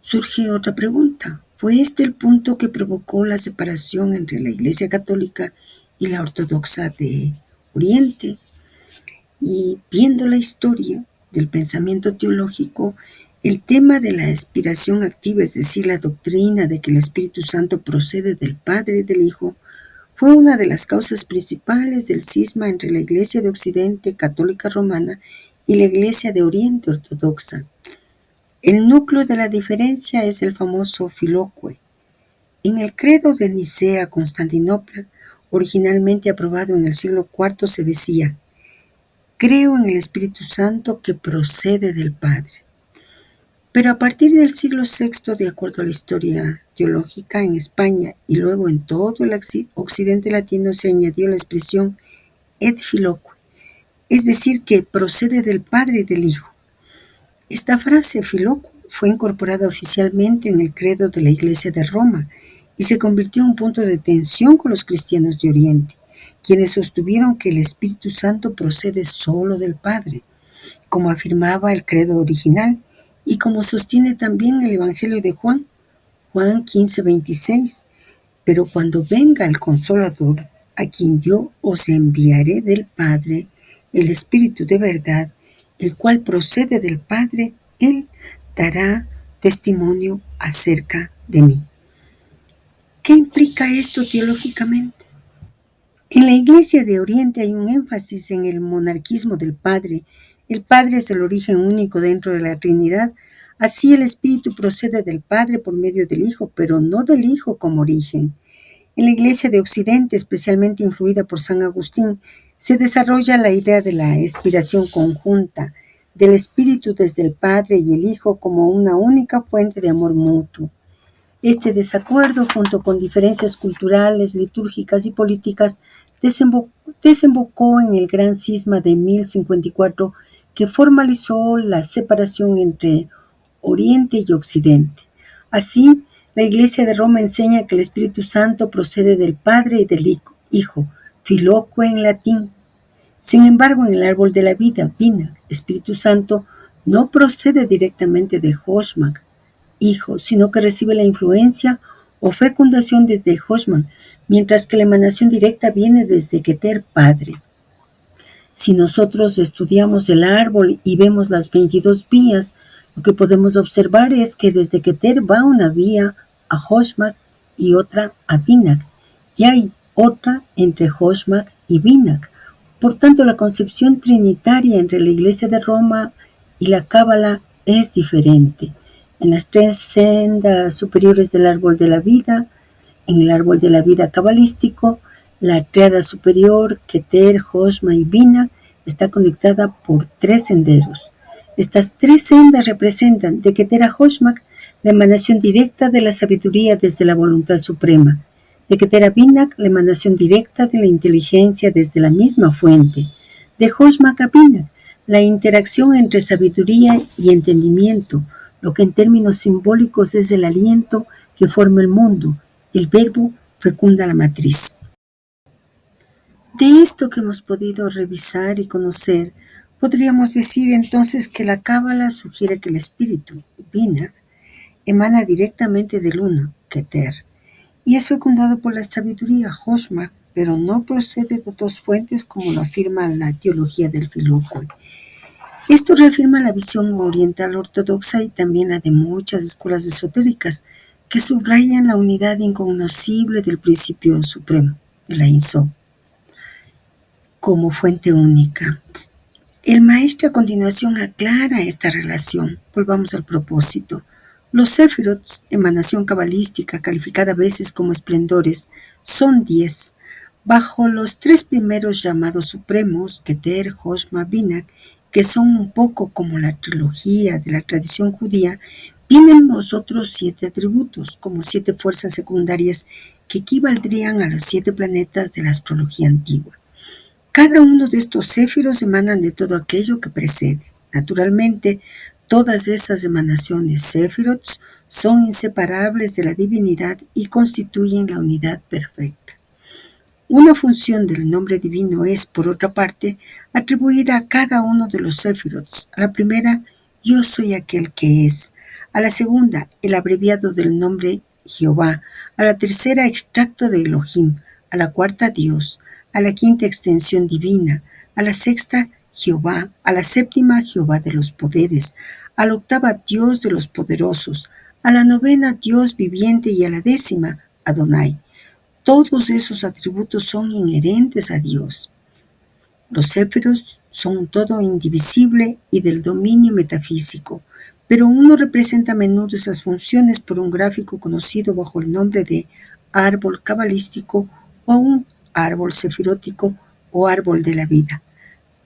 surge otra pregunta. ¿Fue este el punto que provocó la separación entre la Iglesia Católica y la Ortodoxa de Oriente? Y viendo la historia del pensamiento teológico, el tema de la expiración activa, es decir, la doctrina de que el Espíritu Santo procede del Padre y del Hijo, fue una de las causas principales del cisma entre la Iglesia de Occidente católica romana y la Iglesia de Oriente ortodoxa. El núcleo de la diferencia es el famoso Filóque. En el credo de Nicea, Constantinopla, originalmente aprobado en el siglo IV, se decía: creo en el Espíritu Santo que procede del Padre. Pero a partir del siglo VI, de acuerdo a la historia teológica, en España y luego en todo el occidente latino se añadió la expresión et Filioque, es decir, que procede del Padre y del Hijo. Esta frase Filioque fue incorporada oficialmente en el credo de la Iglesia de Roma y se convirtió en un punto de tensión con los cristianos de Oriente, quienes sostuvieron que el Espíritu Santo procede solo del Padre, como afirmaba el credo original y como sostiene también el Evangelio de Juan 15:26. Pero cuando venga el Consolador, a quien yo os enviaré del Padre, el Espíritu de verdad, el cual procede del Padre, Él dará testimonio acerca de mí. ¿Qué implica esto teológicamente? En la Iglesia de Oriente hay un énfasis en el monarquismo del Padre. El Padre es el origen único dentro de la Trinidad. Así el Espíritu procede del Padre por medio del Hijo, pero no del Hijo como origen. En la Iglesia de Occidente, especialmente influida por San Agustín, se desarrolla la idea de la expiración conjunta, del Espíritu desde el Padre y el Hijo como una única fuente de amor mutuo. Este desacuerdo, junto con diferencias culturales, litúrgicas y políticas, desembocó en el gran cisma de 1054 que formalizó la separación entre Oriente y Occidente. Así, la Iglesia de Roma enseña que el Espíritu Santo procede del Padre y del Hijo, Filioque en latín. Sin embargo, en el árbol de la vida, Vina, Espíritu Santo, no procede directamente de Hoshmak, Hijo, sino que recibe la influencia o fecundación desde Hoshman, mientras que la emanación directa viene desde Keter, Padre. Si nosotros estudiamos el árbol y vemos las 22 vías, lo que podemos observar es que desde Keter va una vía a Hoshmak y otra a Binak, y hay otra entre Hoshmak y Binak. Por tanto, la concepción trinitaria entre la Iglesia de Roma y la Cábala es diferente. En las 3 sendas superiores del árbol de la vida, en el árbol de la vida cabalístico, la tríada superior, Keter, Hoshma y Binak, está conectada por 3 senderos. Estas 3 sendas representan de Keter a Hoshmak la emanación directa de la sabiduría desde la voluntad suprema, de Keter a Binak la emanación directa de la inteligencia desde la misma fuente, de Hoshmak a Binak la interacción entre sabiduría y entendimiento, lo que en términos simbólicos es el aliento que forma el mundo. El verbo fecunda la matriz. De esto que hemos podido revisar y conocer, podríamos decir entonces que la Cábala sugiere que el espíritu, Binak, emana directamente del uno, Keter, y es fecundado por la sabiduría, Hoshmak, pero no procede de 2 fuentes como lo afirma la teología del Filioque. Esto reafirma la visión oriental ortodoxa y también la de muchas escuelas esotéricas que subrayan la unidad incognoscible del principio supremo, de la Ein-Sof, como fuente única. El maestro a continuación aclara esta relación. Volvamos al propósito. Los Sefirot, emanación cabalística calificada a veces como esplendores, son 10. Bajo los 3 primeros llamados supremos, Keter, Hoshma, Binak, que son un poco como la trilogía de la tradición judía, vienen los otros 7 atributos, como 7 fuerzas secundarias que equivaldrían a los 7 planetas de la astrología antigua. Cada uno de estos céfiros emanan de todo aquello que precede. Naturalmente, todas esas emanaciones céfirots son inseparables de la divinidad y constituyen la unidad perfecta. Una función del nombre divino es, por otra parte, atribuida a cada uno de los séfirots. A la primera, yo soy aquel que es. A la segunda, el abreviado del nombre Jehová. A la tercera, extracto de Elohim. A la cuarta, Dios. A la quinta, extensión divina. A la sexta, Jehová. A la séptima, Jehová de los poderes. A la octava, Dios de los poderosos. A la novena, Dios viviente. Y a la 10ª, Adonai. Todos esos atributos son inherentes a Dios. Los séfiros son un todo indivisible y del dominio metafísico, pero uno representa a menudo esas funciones por un gráfico conocido bajo el nombre de árbol cabalístico o un árbol sefirótico o árbol de la vida.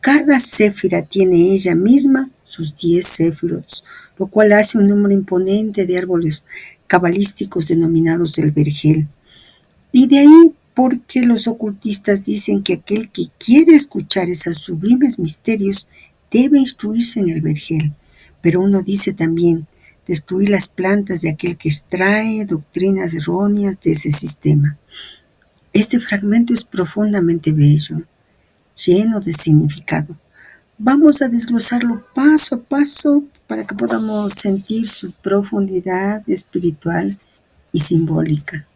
Cada séfira tiene ella misma sus 10 séfirots, lo cual hace un número imponente de árboles cabalísticos denominados el vergel. Y de ahí porque los ocultistas dicen que aquel que quiere escuchar esos sublimes misterios debe instruirse en el vergel. Pero uno dice también, destruir las plantas de aquel que extrae doctrinas erróneas de ese sistema. Este fragmento es profundamente bello, lleno de significado. Vamos a desglosarlo paso a paso para que podamos sentir su profundidad espiritual y simbólica.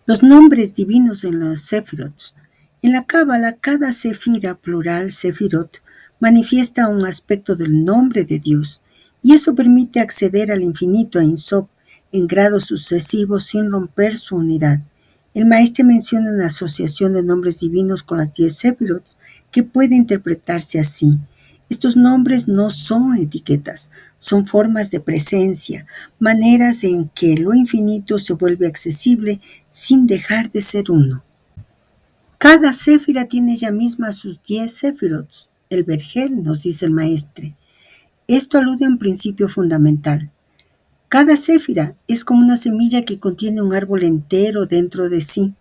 Los nombres divinos en los Sefirot. En la Cábala, cada Sefira, plural Sefirot, manifiesta un aspecto del nombre de Dios, y eso permite acceder al infinito Ein-Sof en grados sucesivos sin romper su unidad. El maestro menciona una asociación de nombres divinos con las 10 Sefirot que puede interpretarse así. Estos nombres no son etiquetas, son formas de presencia, maneras en que lo infinito se vuelve accesible sin dejar de ser uno. Cada séfira tiene ella misma sus 10 séfirots, el vergel, nos dice el maestre. Esto alude a un principio fundamental. Cada séfira es como una semilla que contiene un árbol entero dentro de sí.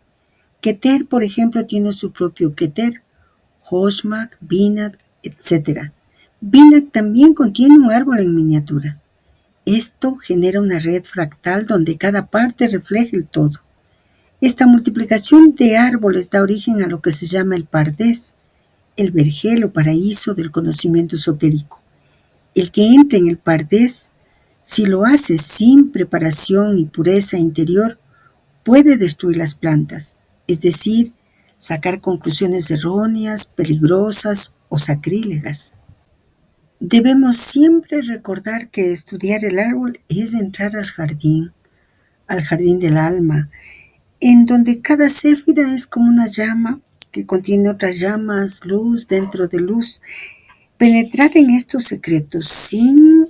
Keter, por ejemplo, tiene su propio Keter, Hoshmak, Binah, etc. Binah también contiene un árbol en miniatura. Esto genera una red fractal donde cada parte refleja el todo. Esta multiplicación de árboles da origen a lo que se llama el Pardés, el vergel o paraíso del conocimiento esotérico. El que entra en el Pardés, si lo hace sin preparación y pureza interior, puede destruir las plantas, es decir, sacar conclusiones erróneas, peligrosas o sacrílegas. Debemos siempre recordar que estudiar el árbol es entrar al jardín del alma, en donde cada céfira es como una llama que contiene otras llamas, luz dentro de luz. Penetrar en estos secretos sin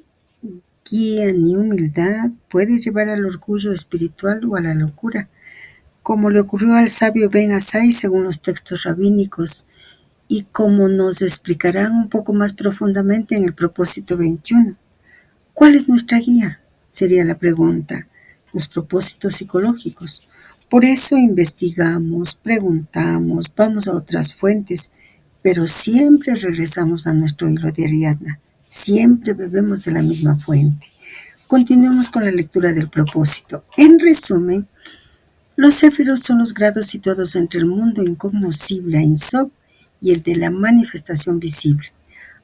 guía ni humildad puede llevar al orgullo espiritual o a la locura, como le ocurrió al sabio Ben Asai según los textos rabínicos y como nos explicarán un poco más profundamente en el propósito 21. ¿Cuál es nuestra guía? Sería la pregunta. Los propósitos psicológicos. Por eso investigamos, preguntamos, vamos a otras fuentes, pero siempre regresamos a nuestro hilo de Ariadna. Siempre bebemos de la misma fuente. Continuemos con la lectura del propósito. En resumen, los céfiros son los grados situados entre el mundo incognoscible, Ein Sof, y el de la manifestación visible.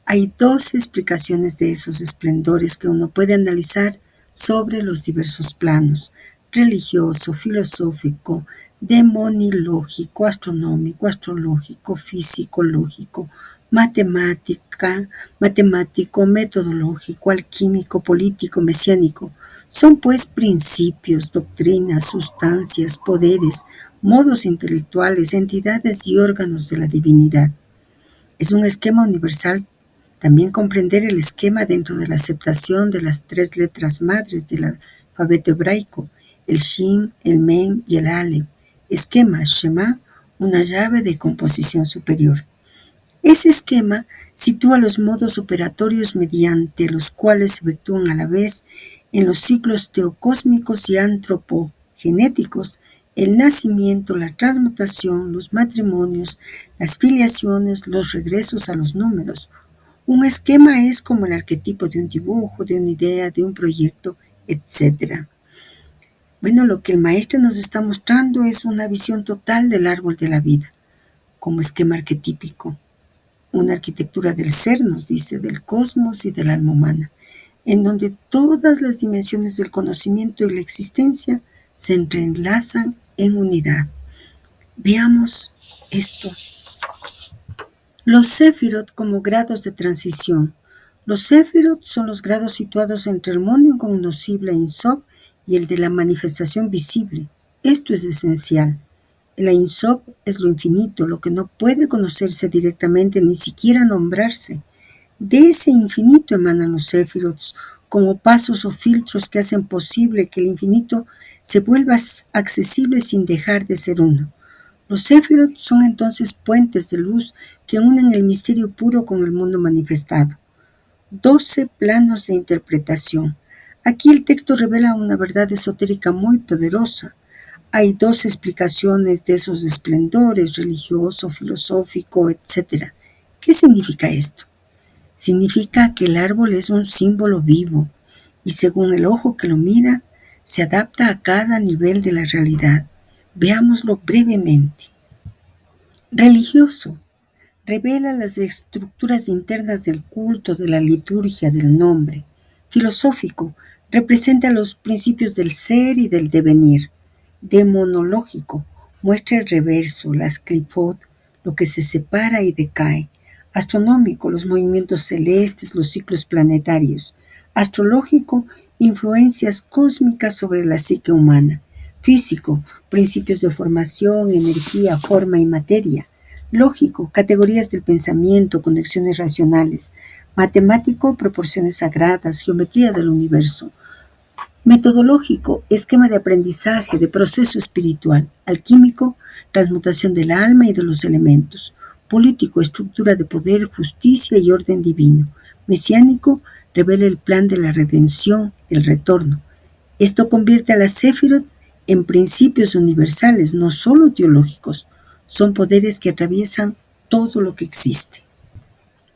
Hay dos explicaciones de esos esplendores que uno puede analizar sobre los diversos planos: religioso, filosófico, demonológico, astronómico, astrológico, físico-lógico, matemático, metodológico, alquímico, político, mesiánico. Son pues principios, doctrinas, sustancias, poderes, modos intelectuales, entidades y órganos de la divinidad. Es un esquema universal también comprender el esquema dentro de la aceptación de las tres letras madres del alfabeto hebraico, el Shin, el Men y el Aleph. Esquema Shema, una llave de composición superior. Ese esquema sitúa los modos operatorios mediante los cuales se efectúan a la vez en los ciclos teocósmicos y antropogenéticos el nacimiento, la transmutación, los matrimonios, las filiaciones, los regresos a los números. Un esquema es como el arquetipo de un dibujo, de una idea, de un proyecto, etc. Bueno, lo que el maestro nos está mostrando es una visión total del árbol de la vida, como esquema arquetípico. Una arquitectura del ser, nos dice, del cosmos y del alma humana, en donde todas las dimensiones del conocimiento y la existencia se entrelazan en unidad. Veamos esto. Los Sefirot como grados de transición. Los Sefirot son los grados situados entre el mundo incognoscible Ein Sof y el de la manifestación visible. Esto es esencial. El Ein Sof es lo infinito, lo que no puede conocerse directamente, ni siquiera nombrarse. De ese infinito emanan los Sefirot, como pasos o filtros que hacen posible que el infinito se vuelva accesible sin dejar de ser uno. Los Sefirot son entonces puentes de luz que unen el misterio puro con el mundo manifestado. 12 planos de interpretación. Aquí el texto revela una verdad esotérica muy poderosa. Hay 2 explicaciones de esos esplendores, religioso, filosófico, etc. ¿Qué significa esto? Significa que el árbol es un símbolo vivo y según el ojo que lo mira, se adapta a cada nivel de la realidad. Veámoslo brevemente. Religioso. Revela las estructuras internas del culto, de la liturgia, del nombre. Filosófico. Representa los principios del ser y del devenir. Demonológico. Muestra el reverso, las clipot, lo que se separa y decae. Astronómico. Los movimientos celestes, los ciclos planetarios. Astrológico. Influencias cósmicas sobre la psique humana. Físico, principios de formación, energía, forma y materia. Lógico, categorías del pensamiento, conexiones racionales. Matemático, proporciones sagradas, geometría del universo. Metodológico, esquema de aprendizaje, de proceso espiritual. Alquímico, transmutación del alma y de los elementos. Político, estructura de poder, justicia y orden divino. Mesiánico, revela el plan de la redención, el retorno. Esto convierte a la Sefirot en principios universales, no solo teológicos. Son poderes que atraviesan todo lo que existe.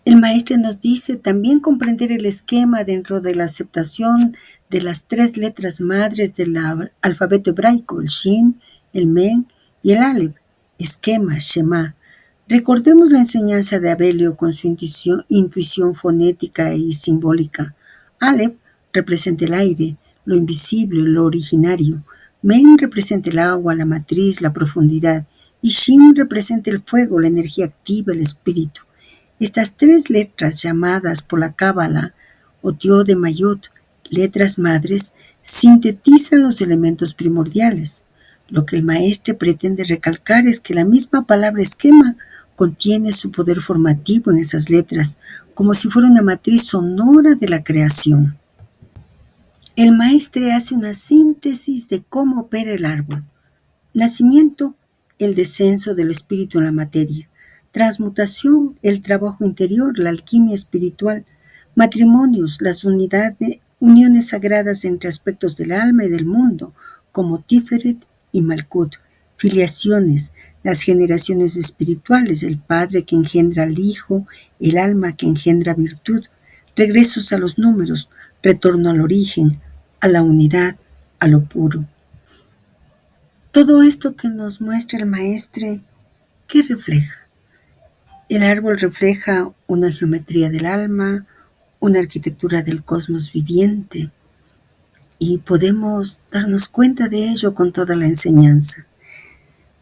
El maestro nos dice también comprender el esquema dentro de la aceptación de las tres letras madres del alfabeto hebraico, el Shin, el Men y el Aleph. Esquema, Shema. Recordemos la enseñanza de Abelio con su intuición fonética y simbólica. Aleph representa el aire, lo invisible, lo originario. Men representa el agua, la matriz, la profundidad. Y Shin representa el fuego, la energía activa, el espíritu. Estas tres letras llamadas por la Cábala Otiot de Mayot, letras madres, sintetizan los elementos primordiales. Lo que el maestro pretende recalcar es que la misma palabra esquema contiene su poder formativo en esas letras, como si fuera una matriz sonora de la creación. El maestro hace una síntesis de cómo opera el árbol. Nacimiento, el descenso del espíritu en la materia. Transmutación, el trabajo interior, la alquimia espiritual. Matrimonios, las uniones sagradas entre aspectos del alma y del mundo, como Tiferet y Malkut. Filiaciones, las generaciones espirituales, el Padre que engendra al Hijo, el alma que engendra virtud. Regresos a los números, retorno al origen, a la unidad, a lo puro. Todo esto que nos muestra el maestre, ¿qué refleja? El árbol refleja una geometría del alma, una arquitectura del cosmos viviente, y podemos darnos cuenta de ello con toda la enseñanza.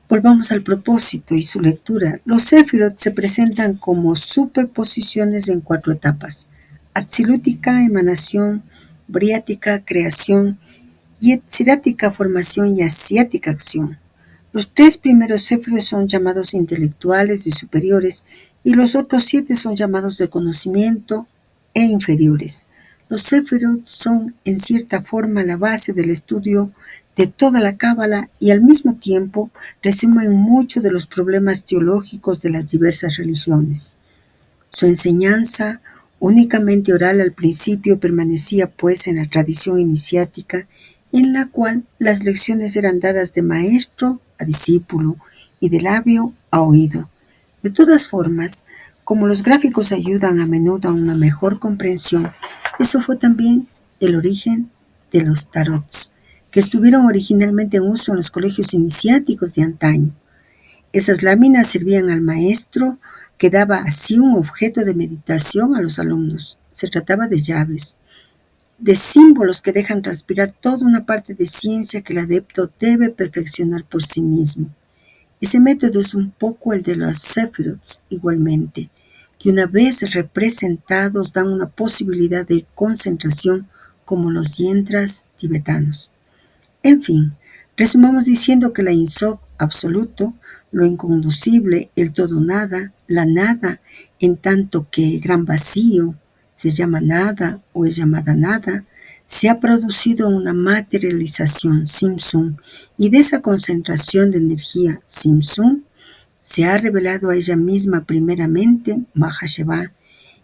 Volvamos al propósito y su lectura. Los Sefirot se presentan como superposiciones en 4 etapas: Atzilútica, emanación; Briática, creación; Yetzirática, formación; y Asiática, acción. Los 3 primeros Sefirot son llamados intelectuales y superiores, y los otros 7 son llamados de conocimiento e inferiores. Los Sefirot son, en cierta forma, la base del estudio de toda la Cábala y al mismo tiempo resumen muchos de los problemas teológicos de las diversas religiones. Su enseñanza, únicamente oral al principio, permanecía pues en la tradición iniciática, en la cual las lecciones eran dadas de maestro a discípulo y de labio a oído. De todas formas, como los gráficos ayudan a menudo a una mejor comprensión, eso fue también el origen de los tarots, que estuvieron originalmente en uso en los colegios iniciáticos de antaño. Esas láminas servían al maestro, que daba así un objeto de meditación a los alumnos. Se trataba de llaves, de símbolos que dejan transpirar toda una parte de ciencia que el adepto debe perfeccionar por sí mismo. Ese método es un poco el de los Sefirot, igualmente, que una vez representados dan una posibilidad de concentración como los yentras tibetanos. En fin, resumamos diciendo que la Ein Sof absoluto, lo inconducible, el todo nada, la nada, en tanto que gran vacío se llama nada o es llamada nada, se ha producido una materialización Simsum, y de esa concentración de energía Simsum se ha revelado a ella misma primeramente Mahasheva,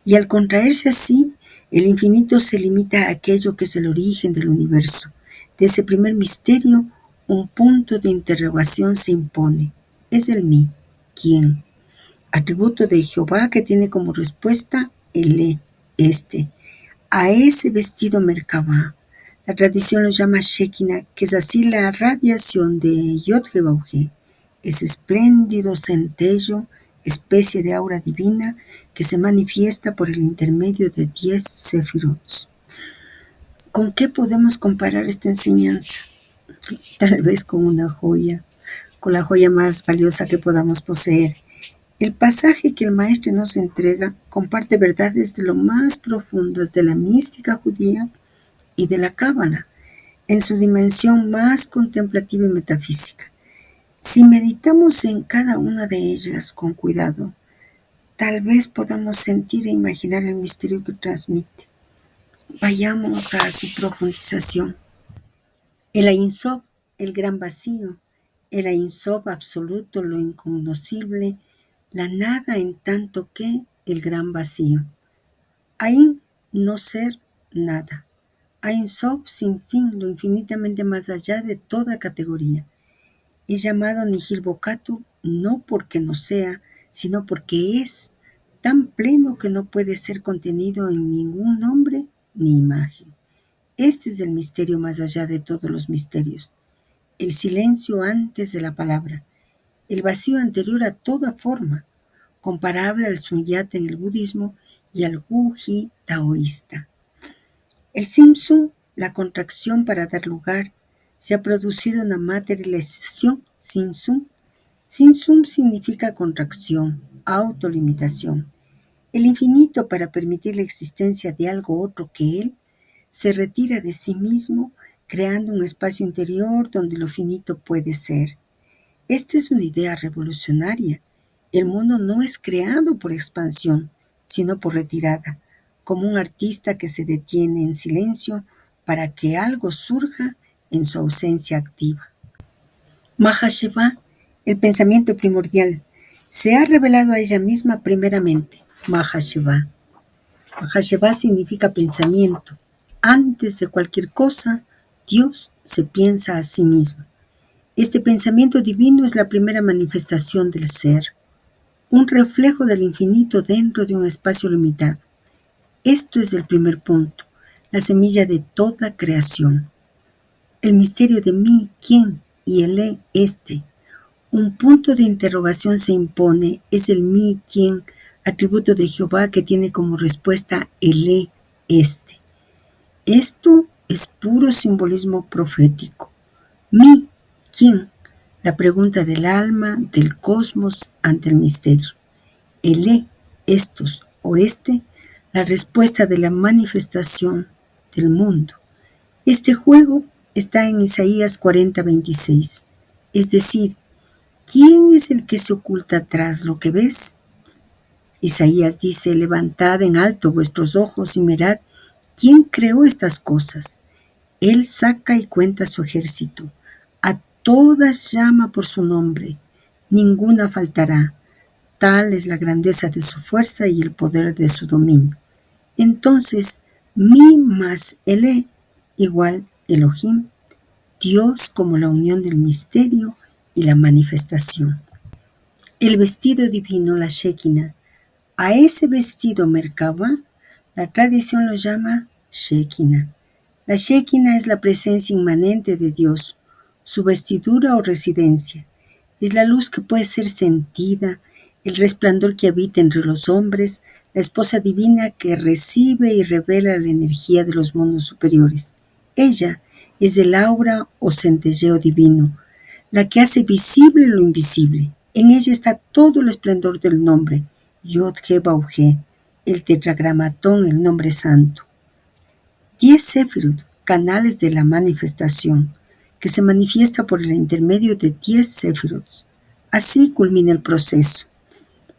y al contraerse así, el infinito se limita a aquello que es el origen del universo. De ese primer misterio, un punto de interrogación se impone. Es el mí, ¿quién? Atributo de Jehová que tiene como respuesta el este. A ese vestido Merkabah. La tradición lo llama Shekinah, que es así la radiación de Yod-Heh-Vauh-Heh, ese espléndido centello, especie de aura divina que se manifiesta por el intermedio de 10 Sefirot. ¿Con qué podemos comparar esta enseñanza? Tal vez con una joya, con la joya más valiosa que podamos poseer. El pasaje que el maestro nos entrega comparte verdades de lo más profundas de la mística judía y de la Cábala, en su dimensión más contemplativa y metafísica. Si meditamos en cada una de ellas con cuidado, tal vez podamos sentir e imaginar el misterio que transmite. Vayamos a su profundización. El Ein Sof, el gran vacío, el Ein Sof absoluto, lo incognoscible, la nada en tanto que el gran vacío. Ain, no ser, nada. Ein Sof sin fin, lo infinitamente más allá de toda categoría. Es llamado Nihil Bokatu no porque no sea, sino porque es tan pleno que no puede ser contenido en ningún nombre ni imagen. Este es el misterio más allá de todos los misterios. El silencio antes de la palabra, el vacío anterior a toda forma, comparable al sunyata en el budismo y al guji taoísta. El simsum, la contracción para dar lugar, se ha producido una materialización sinsum. Sinsum significa contracción, autolimitación. El infinito, para permitir la existencia de algo otro que él, se retira de sí mismo, creando un espacio interior donde lo finito puede ser. Esta es una idea revolucionaria. El mundo no es creado por expansión, sino por retirada, como un artista que se detiene en silencio para que algo surja en su ausencia activa. Mahasheva, el pensamiento primordial, se ha revelado a ella misma primeramente. Mahasheva. Mahasheva significa pensamiento. Antes de cualquier cosa, Dios se piensa a sí mismo. Este pensamiento divino es la primera manifestación del ser, un reflejo del infinito dentro de un espacio limitado. Esto es el primer punto, la semilla de toda creación. El misterio de mí, quién y el este. Un punto de interrogación se impone, es el mí, quién, atributo de Jehová que tiene como respuesta el este. Esto es puro simbolismo profético. Mí, ¿quién? La pregunta del alma, del cosmos ante el misterio. El estos o este, la respuesta de la manifestación del mundo. Este juego está en Isaías 40:26. Es decir, ¿quién es el que se oculta tras lo que ves? Isaías dice, levantad en alto vuestros ojos y mirad, ¿quién creó estas cosas? Él saca y cuenta su ejército. A todas llama por su nombre. Ninguna faltará. Tal es la grandeza de su fuerza y el poder de su dominio. Entonces, mi más Ele igual Elohim, Dios como la unión del misterio y la manifestación. El vestido divino, la Shekinah. A ese vestido Merkabah, la tradición lo llama Shekinah. La Shekinah es la presencia inmanente de Dios, su vestidura o residencia. Es la luz que puede ser sentida, el resplandor que habita entre los hombres, la esposa divina que recibe y revela la energía de los mundos superiores. Ella es el aura o centelleo divino, la que hace visible lo invisible. En ella está todo el esplendor del nombre, Yod-He-Bauj, el tetragramatón, el nombre santo. 10 Sefirot, canales de la manifestación, que se manifiesta por el intermedio de 10 Sefirot. Así culmina el proceso.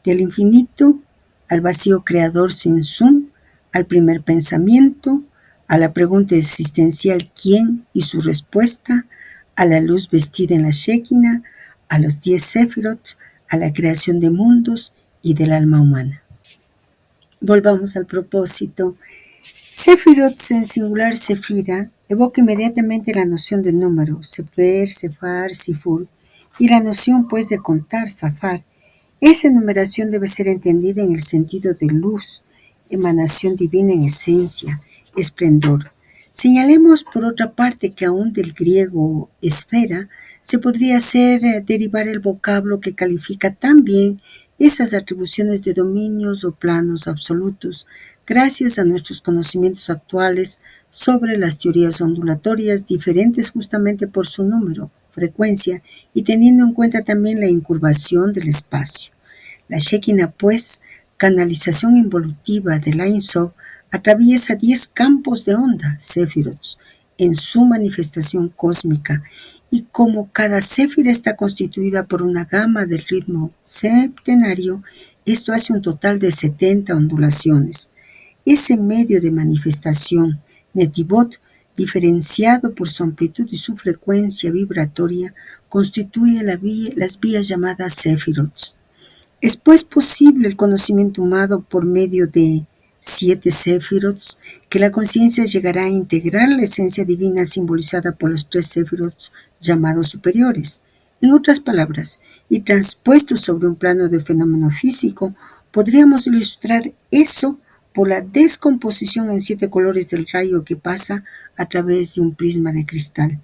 Del infinito al vacío creador sin sum, al primer pensamiento, a la pregunta existencial ¿quién? Y su respuesta, a la luz vestida en la Shekinah, a los 10 Sefirot, a la creación de mundos y del alma humana. Volvamos al propósito. Sefirot en singular Sefira evoca inmediatamente la noción de número, Sefer, Sefar, Sifur, y la noción pues de contar, Safar. Esa enumeración debe ser entendida en el sentido de luz, emanación divina en esencia, esplendor. Señalemos por otra parte que aún del griego esfera se podría hacer derivar el vocablo que califica también esas atribuciones de dominios o planos absolutos, gracias a nuestros conocimientos actuales sobre las teorías ondulatorias diferentes justamente por su número, frecuencia y teniendo en cuenta también la incurvación del espacio. La Shekinah, pues, canalización involutiva del Ein Sof, atraviesa 10 campos de onda, Sefirot, en su manifestación cósmica, y como cada Sefira está constituida por una gama del ritmo septenario, esto hace un total de 70 ondulaciones. Ese medio de manifestación, Netivot, diferenciado por su amplitud y su frecuencia vibratoria, constituye las vías llamadas Sefirot. Es pues posible el conocimiento humano por medio de 7 séfirots, que la conciencia llegará a integrar la esencia divina simbolizada por los 3 séfirots llamados superiores. En otras palabras, y transpuestos sobre un plano de fenómeno físico, podríamos ilustrar eso por la descomposición en 7 colores del rayo que pasa a través de un prisma de cristal.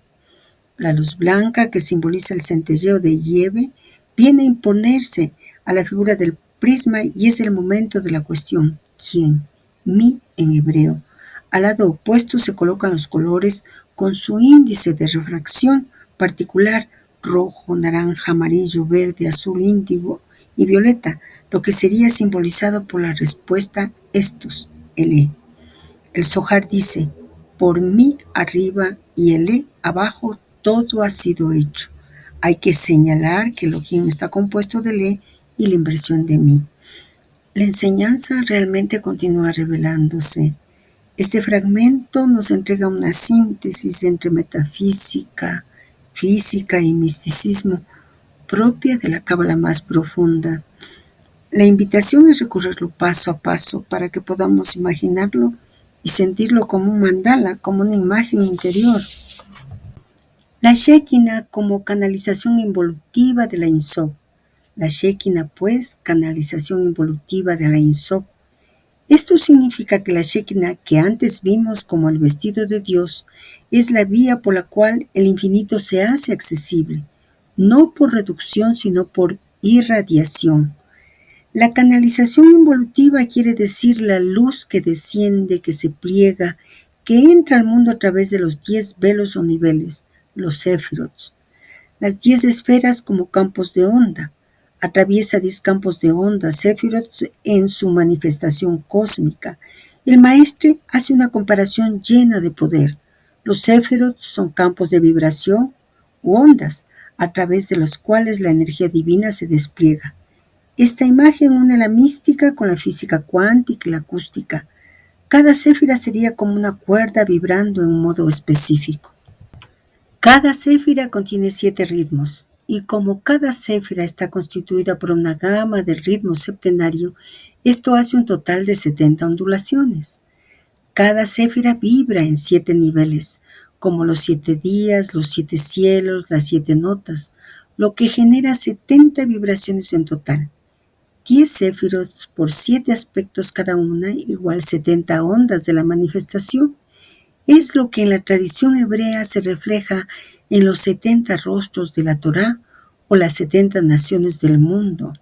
La luz blanca, que simboliza el centelleo de Yeve, viene a imponerse a la figura del prisma y es el momento de la cuestión ¿quién? Mi en hebreo. Al lado opuesto se colocan los colores con su índice de refracción particular: rojo, naranja, amarillo, verde, azul, índigo y violeta, lo que sería simbolizado por la respuesta estos, el E. El Zohar dice: por mí arriba y el E abajo todo ha sido hecho. Hay que señalar que Elohim está compuesto del E y la inversión de mí. La enseñanza realmente continúa revelándose. Este fragmento nos entrega una síntesis entre metafísica, física y misticismo propia de la cábala más profunda. La invitación es recorrerlo paso a paso para que podamos imaginarlo y sentirlo como un mandala, como una imagen interior. La Shekinah como canalización involutiva de la Ein Sof. La Shekinah, pues, canalización involutiva de la Ein Sof. Esto significa que la Shekinah, que antes vimos como el vestido de Dios, es la vía por la cual el infinito se hace accesible, no por reducción, sino por irradiación. La canalización involutiva quiere decir la luz que desciende, que se pliega, que entra al mundo a través de los 10 velos o niveles, los séfirots. Las 10 esferas como campos de onda. Atraviesa 10 campos de onda, séfirots, en su manifestación cósmica. El maestre hace una comparación llena de poder. Los séfirots son campos de vibración u ondas, a través de los cuales la energía divina se despliega. Esta imagen une la mística con la física cuántica y la acústica. Cada séfira sería como una cuerda vibrando en un modo específico. Cada séfira contiene 7 ritmos, y como cada séfira está constituida por una gama de ritmo septenario, esto hace un total de 70 ondulaciones. Cada séfira vibra en 7 niveles, como los 7 días, los 7 cielos, las 7 notas, lo que genera 70 vibraciones en total. 10 séfirots por 7 aspectos cada una, igual 70 ondas de la manifestación. Es lo que en la tradición hebrea se refleja en los 70 rostros de la Torá o las 70 naciones del mundo.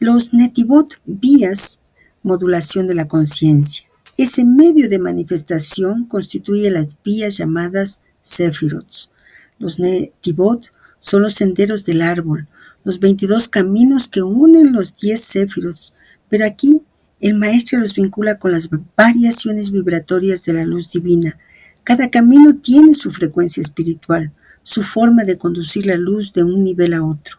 Los netivot, vías, modulación de la conciencia. Ese medio de manifestación constituye las vías llamadas séfirots. Los netivot son los senderos del árbol, los 22 caminos que unen los 10 séfirots, pero aquí el maestro los vincula con las variaciones vibratorias de la luz divina. Cada camino tiene su frecuencia espiritual, su forma de conducir la luz de un nivel a otro.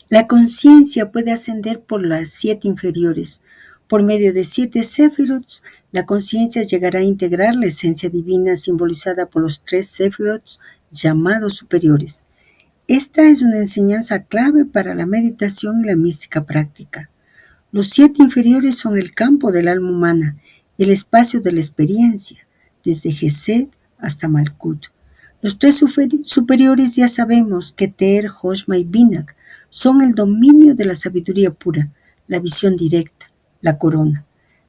La conciencia puede ascender por las 7 inferiores. Por medio de 7 séfirots, la conciencia llegará a integrar la esencia divina simbolizada por los 3 séfirots llamados superiores. Esta es una enseñanza clave para la meditación y la mística práctica. Los 7 inferiores son el campo del alma humana, el espacio de la experiencia, desde Gesed hasta Malkut. Los 3 superiores ya sabemos que Ter, Joshma y Binak son el dominio de la sabiduría pura, la visión directa, la corona.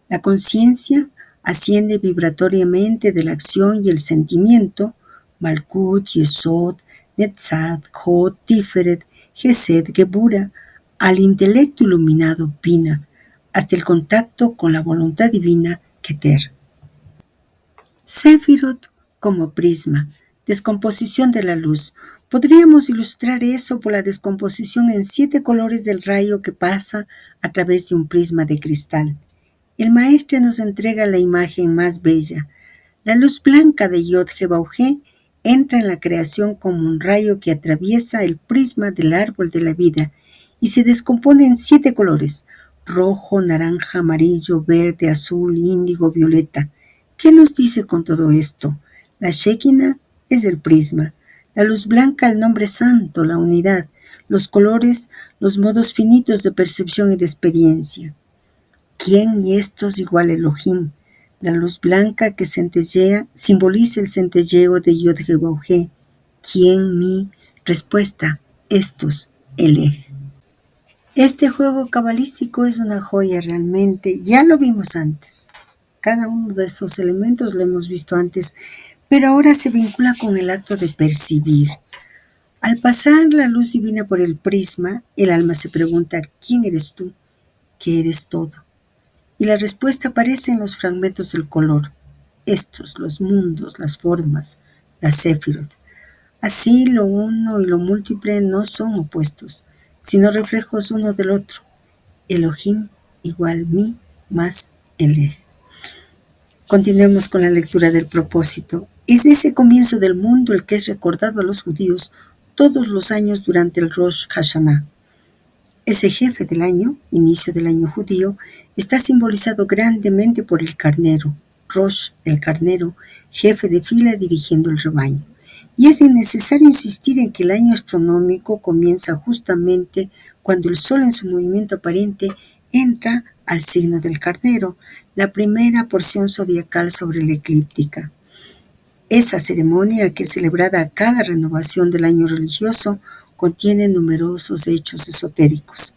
La conciencia asciende vibratoriamente de la acción y el sentimiento, Malkut, Yesod, Netzat, Hod, Tiferet, Gesed, Gebura, al intelecto iluminado Binak, hasta el contacto con la voluntad divina Keter. Sefirot como prisma, descomposición de la luz. Podríamos ilustrar eso por la descomposición en 7 colores del rayo que pasa a través de un prisma de cristal. El maestro nos entrega la imagen más bella. La luz blanca de Yod-He-Bauj entra en la creación como un rayo que atraviesa el prisma del árbol de la vida y se descompone en 7 colores: rojo, naranja, amarillo, verde, azul, índigo, violeta. ¿Qué nos dice con todo esto? La Shekinah es el prisma, la luz blanca el nombre santo, la unidad, los colores, los modos finitos de percepción y de experiencia. ¿Quién y estos igual Elohim? La luz blanca que centellea simboliza el centelleo de Yod-Heh-Vav-Heh. ¿Quién, mi? Respuesta, estos, Eleh. Este juego cabalístico es una joya realmente, ya lo vimos antes. Cada uno de esos elementos lo hemos visto antes, pero ahora se vincula con el acto de percibir. Al pasar la luz divina por el prisma, el alma se pregunta, ¿quién eres tú? ¿Qué eres todo? Y la respuesta aparece en los fragmentos del color. Estos, los mundos, las formas, la Sefirot. Así lo uno y lo múltiple no son opuestos, sino reflejos uno del otro. Elohim igual mi más Eleh. Continuemos con la lectura del propósito. Es ese comienzo del mundo el que es recordado a los judíos todos los años durante el Rosh Hashanah. Ese jefe del año, inicio del año judío, está simbolizado grandemente por el carnero, Rosh, el carnero, jefe de fila dirigiendo el rebaño. Y es innecesario insistir en que el año astronómico comienza justamente cuando el sol en su movimiento aparente entra al signo del carnero, la primera porción zodiacal sobre la eclíptica. Esa ceremonia, que es celebrada a cada renovación del año religioso, contiene numerosos hechos esotéricos.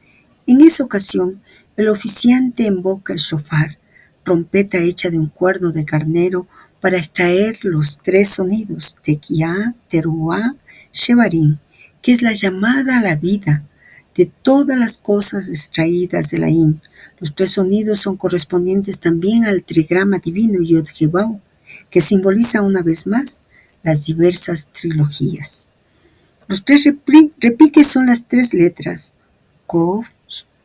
En esa ocasión, el oficiante invoca el shofar, trompeta hecha de un cuerno de carnero, para extraer los tres sonidos, tequía, teruá, shevarim, que es la llamada a la vida de todas las cosas extraídas de la Im. Los tres sonidos son correspondientes también al trigrama divino Yod-Heh-Vav, que simboliza una vez más las diversas trilogías. Los tres repiques son las tres letras, Kof,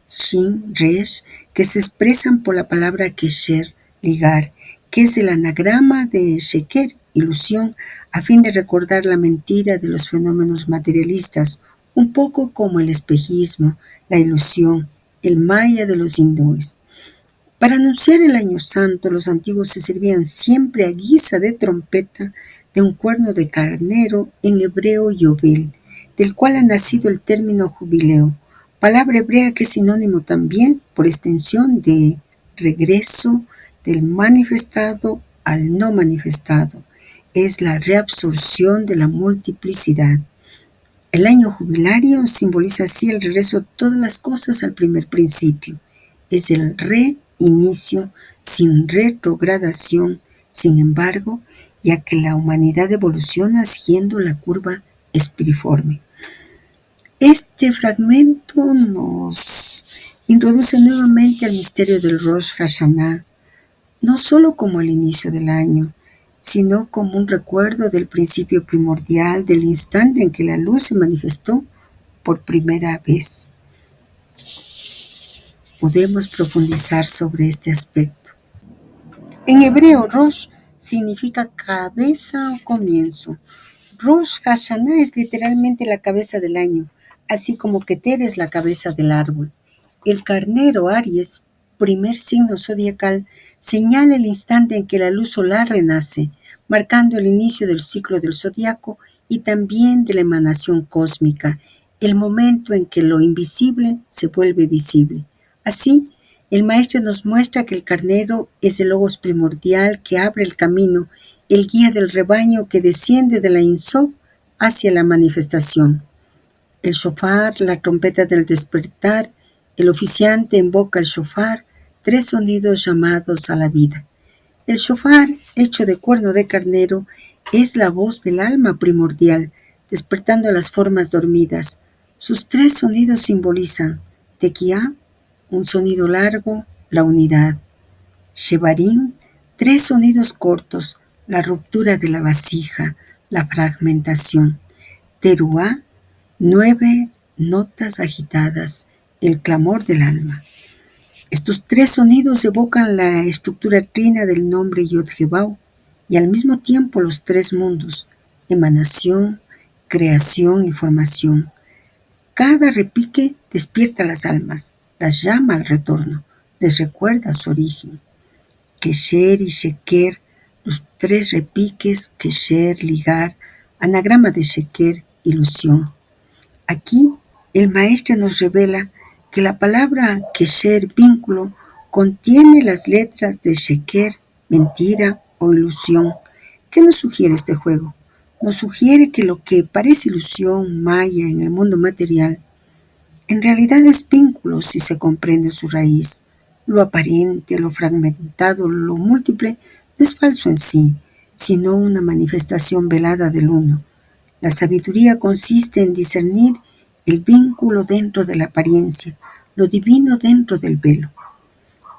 Shin, Resh, que se expresan por la palabra Kesher, ligar, que es el anagrama de Sheker, ilusión, a fin de recordar la mentira de los fenómenos materialistas, un poco como el espejismo, la ilusión, el maya de los hindúes. Para anunciar el año santo, los antiguos se servían siempre a guisa de trompeta de un cuerno de carnero, en hebreo Yobel, del cual ha nacido el término jubileo, palabra hebrea que es sinónimo también, por extensión, de regreso del manifestado al no manifestado. Es la reabsorción de la multiplicidad. El año jubilario simboliza así el regreso de todas las cosas al primer principio. Es el reinicio sin retrogradación, sin embargo, ya que la humanidad evoluciona siguiendo la curva espiriforme. Este fragmento nos introduce nuevamente al misterio del Rosh Hashanah, no solo como el inicio del año, sino como un recuerdo del principio primordial, del instante en que la luz se manifestó por primera vez. Podemos profundizar sobre este aspecto. En hebreo, Rosh significa cabeza o comienzo. Rosh Hashanah es literalmente la cabeza del año, así como Keter es la cabeza del árbol. El carnero Aries, primer signo zodiacal, señala el instante en que la luz solar renace, marcando el inicio del ciclo del zodiaco y también de la emanación cósmica, el momento en que lo invisible se vuelve visible. Así, el maestro nos muestra que el carnero es el logos primordial que abre el camino, el guía del rebaño que desciende de la Ein Sof hacia la manifestación. El shofar, la trompeta del despertar, el oficiante invoca el shofar, tres sonidos llamados a la vida. El shofar, hecho de cuerno de carnero, es la voz del alma primordial, despertando las formas dormidas. Sus tres sonidos simbolizan tequía, un sonido largo, la unidad. Shevarim, tres sonidos cortos, la ruptura de la vasija, la fragmentación. Teruá, 9 notas agitadas, el clamor del alma. Estos tres sonidos evocan la estructura trina del nombre Yod-Heh-Vav y al mismo tiempo los tres mundos, emanación, creación y formación. Cada repique despierta las almas, las llama al retorno, les recuerda su origen. Kesher y Sheker, los tres repiques, Kesher, ligar, anagrama de Sheker, ilusión. Aquí el maestro nos revela que la palabra Kesher, vínculo, Contiene las letras de sheker, mentira o ilusión. ¿Qué nos sugiere este juego? Nos sugiere que lo que parece ilusión, maya en el mundo material, en realidad es vínculo si se comprende su raíz. Lo aparente, lo fragmentado, lo múltiple, no es falso en sí, sino una manifestación velada del uno. La sabiduría consiste en discernir el vínculo dentro de la apariencia, lo divino dentro del velo.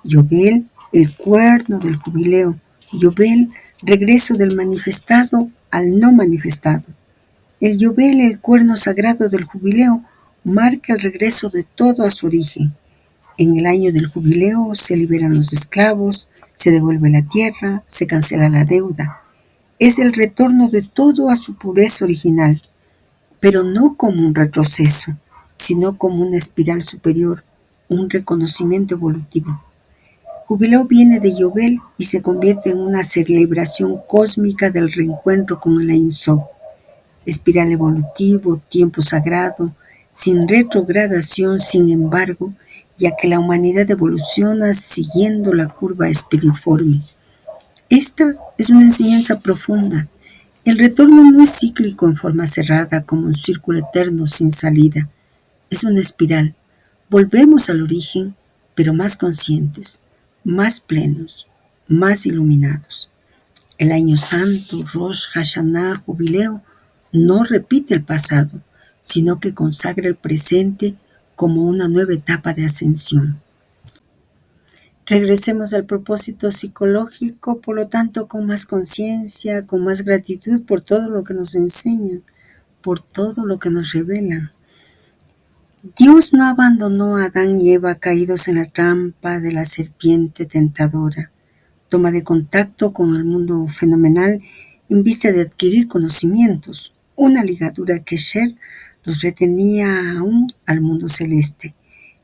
Yobel, el cuerno del jubileo. Yobel, regreso del manifestado al no manifestado. El Yobel, el cuerno sagrado del jubileo, marca el regreso de todo a su origen. En el año del jubileo se liberan los esclavos, se devuelve la tierra, se cancela la deuda. Es el retorno de todo a su pureza original, pero no como un retroceso, sino como una espiral superior, un reconocimiento evolutivo. Jubileo viene de Yobel y se convierte en una celebración cósmica del reencuentro con el Ein Sof. Espiral evolutivo, tiempo sagrado, sin retrogradación, sin embargo, ya que la humanidad evoluciona siguiendo la curva espiriforme. Esta es una enseñanza profunda. El retorno no es cíclico en forma cerrada como un círculo eterno sin salida. Es una espiral. Volvemos al origen, pero más conscientes, más plenos, más iluminados. El año santo, Rosh Hashanah, jubileo, no repite el pasado, sino que consagra el presente como una nueva etapa de ascensión. Regresemos al propósito psicológico, por lo tanto, con más conciencia, con más gratitud por todo lo que nos enseñan, por todo lo que nos revelan. Dios no abandonó a Adán y Eva caídos en la trampa de la serpiente tentadora. Toma de contacto con el mundo fenomenal en vista de adquirir conocimientos. Una ligadura Kesher los retenía aún al mundo celeste.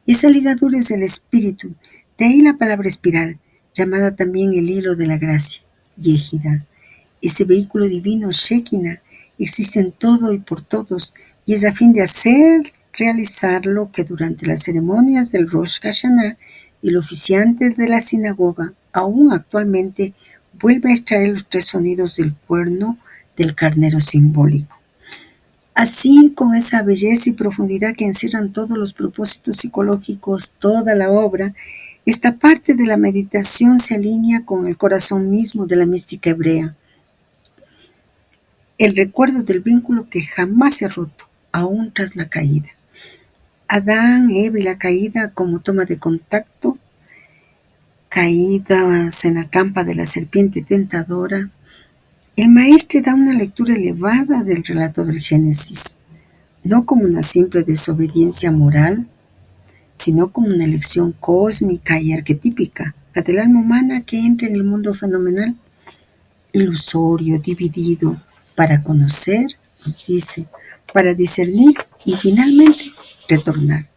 Esa ligadura es el espíritu, de ahí la palabra espiral, llamada también el hilo de la gracia, Yehida. Ese vehículo divino, Shekinah, existe en todo y por todos, y es a fin de realizar lo que durante las ceremonias del Rosh Hashanah el oficiante de la sinagoga, aún actualmente, vuelve a extraer los tres sonidos del cuerno del carnero simbólico. Así, con esa belleza y profundidad que encierran todos los propósitos psicológicos, toda la obra, esta parte de la meditación se alinea con el corazón mismo de la mística hebrea. El recuerdo del vínculo que jamás se ha roto, aún tras la caída. Adán, Eva y la caída como toma de contacto, caídas en la trampa de la serpiente tentadora. El maestro da una lectura elevada del relato del Génesis, no como una simple desobediencia moral, sino como una lección cósmica y arquetípica, la del alma humana que entra en el mundo fenomenal, ilusorio, dividido, para conocer, nos dice, para discernir y finalmente retornar.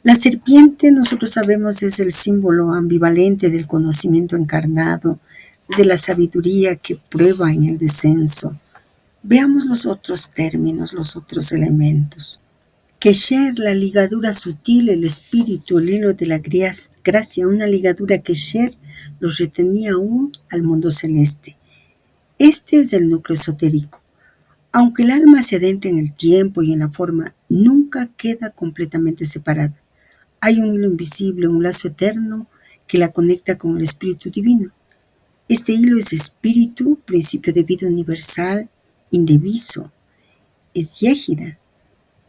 La serpiente, nosotros sabemos, es el símbolo ambivalente del conocimiento encarnado, de la sabiduría que prueba en el descenso. Veamos los otros términos, los otros elementos. Kesher, la ligadura sutil, el espíritu, el hilo de la gracia, una ligadura Kesher los retenía aún al mundo celeste. Este es el núcleo esotérico. Aunque el alma se adentra en el tiempo y en la forma, nunca queda completamente separada. Hay un hilo invisible, un lazo eterno que la conecta con el espíritu divino. Este hilo es espíritu, principio de vida universal, indiviso. Es Yehida,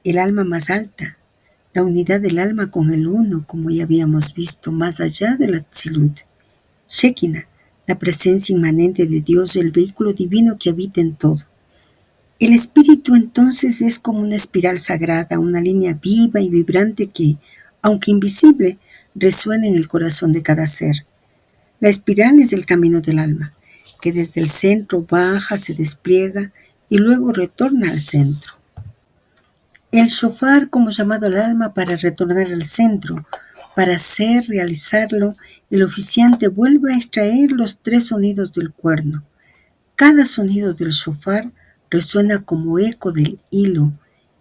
el alma más alta, la unidad del alma con el uno, como ya habíamos visto, más allá de la Tzilut. Shekinah, la presencia inmanente de Dios, el vehículo divino que habita en todo. El espíritu entonces es como una espiral sagrada, una línea viva y vibrante que, aunque invisible, resuena en el corazón de cada ser. La espiral es el camino del alma, que desde el centro baja, se despliega y luego retorna al centro. El shofar como llamado al alma para retornar al centro, para realizarlo, el oficiante vuelve a extraer los tres sonidos del cuerno. Cada sonido del shofar resuena como eco del hilo.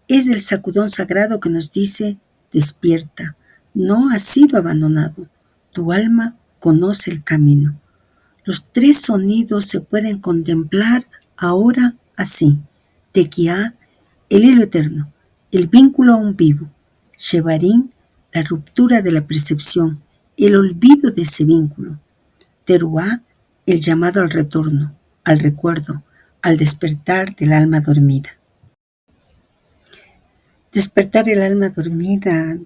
Es el sacudón sagrado que nos dice, despierta, no has sido abandonado. Tu alma conoce el camino. Los tres sonidos se pueden contemplar ahora así. Tequiá, el hilo eterno, el vínculo aún vivo. Shevarín, la ruptura de la percepción, el olvido de ese vínculo. Teruá, el llamado al retorno, al recuerdo, al despertar del alma dormida. Despertar el alma dormida,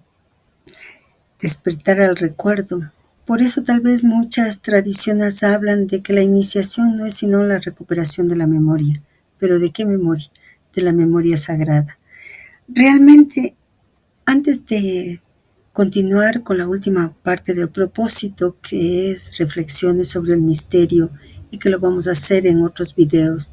despertar al recuerdo. Por eso tal vez muchas tradiciones hablan de que la iniciación no es sino la recuperación de la memoria. ¿Pero de qué memoria? De la memoria sagrada. Realmente, antes de continuar con la última parte del propósito, que es reflexiones sobre el misterio, y que lo vamos a hacer en otros videos,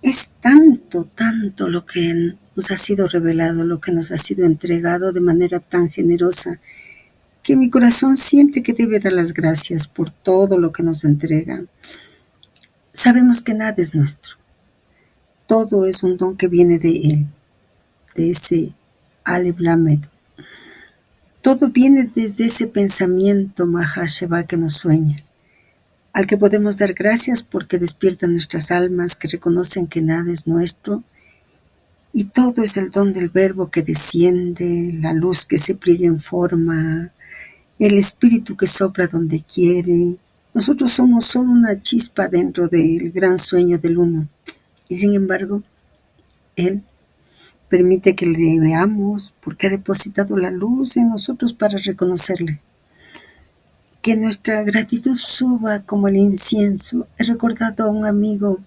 es tanto lo que nos ha sido revelado, lo que nos ha sido entregado de manera tan generosa, que mi corazón siente que debe dar las gracias por todo lo que nos entrega. Sabemos que nada es nuestro. Todo es un don que viene de Él, de ese Alef Lamed. Todo viene desde ese pensamiento Mahasheva que nos sueña, al que podemos dar gracias porque despierta nuestras almas que reconocen que nada es nuestro y todo es el don del verbo que desciende, la luz que se pliega en forma, el espíritu que sopla donde quiere. Nosotros somos solo una chispa dentro del gran sueño del uno y sin embargo Él permite que le veamos porque ha depositado la luz en nosotros para reconocerle. Que nuestra gratitud suba como el incienso. He recordado a un amigo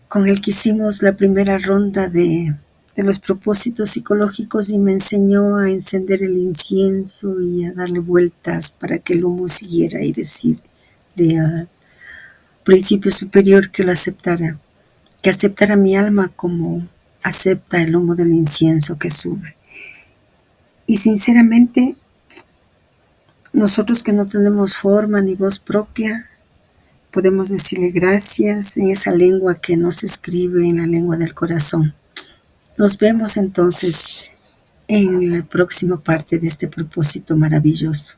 con el que hicimos la primera ronda de los propósitos psicológicos y me enseñó a encender el incienso y a darle vueltas para que el humo siguiera y decirle al principio superior que lo aceptara, que aceptara mi alma como acepta el humo del incienso que sube. Y sinceramente, nosotros que no tenemos forma ni voz propia, podemos decirle gracias en esa lengua que nos escribe, en la lengua del corazón. Nos vemos entonces en la próxima parte de este propósito maravilloso.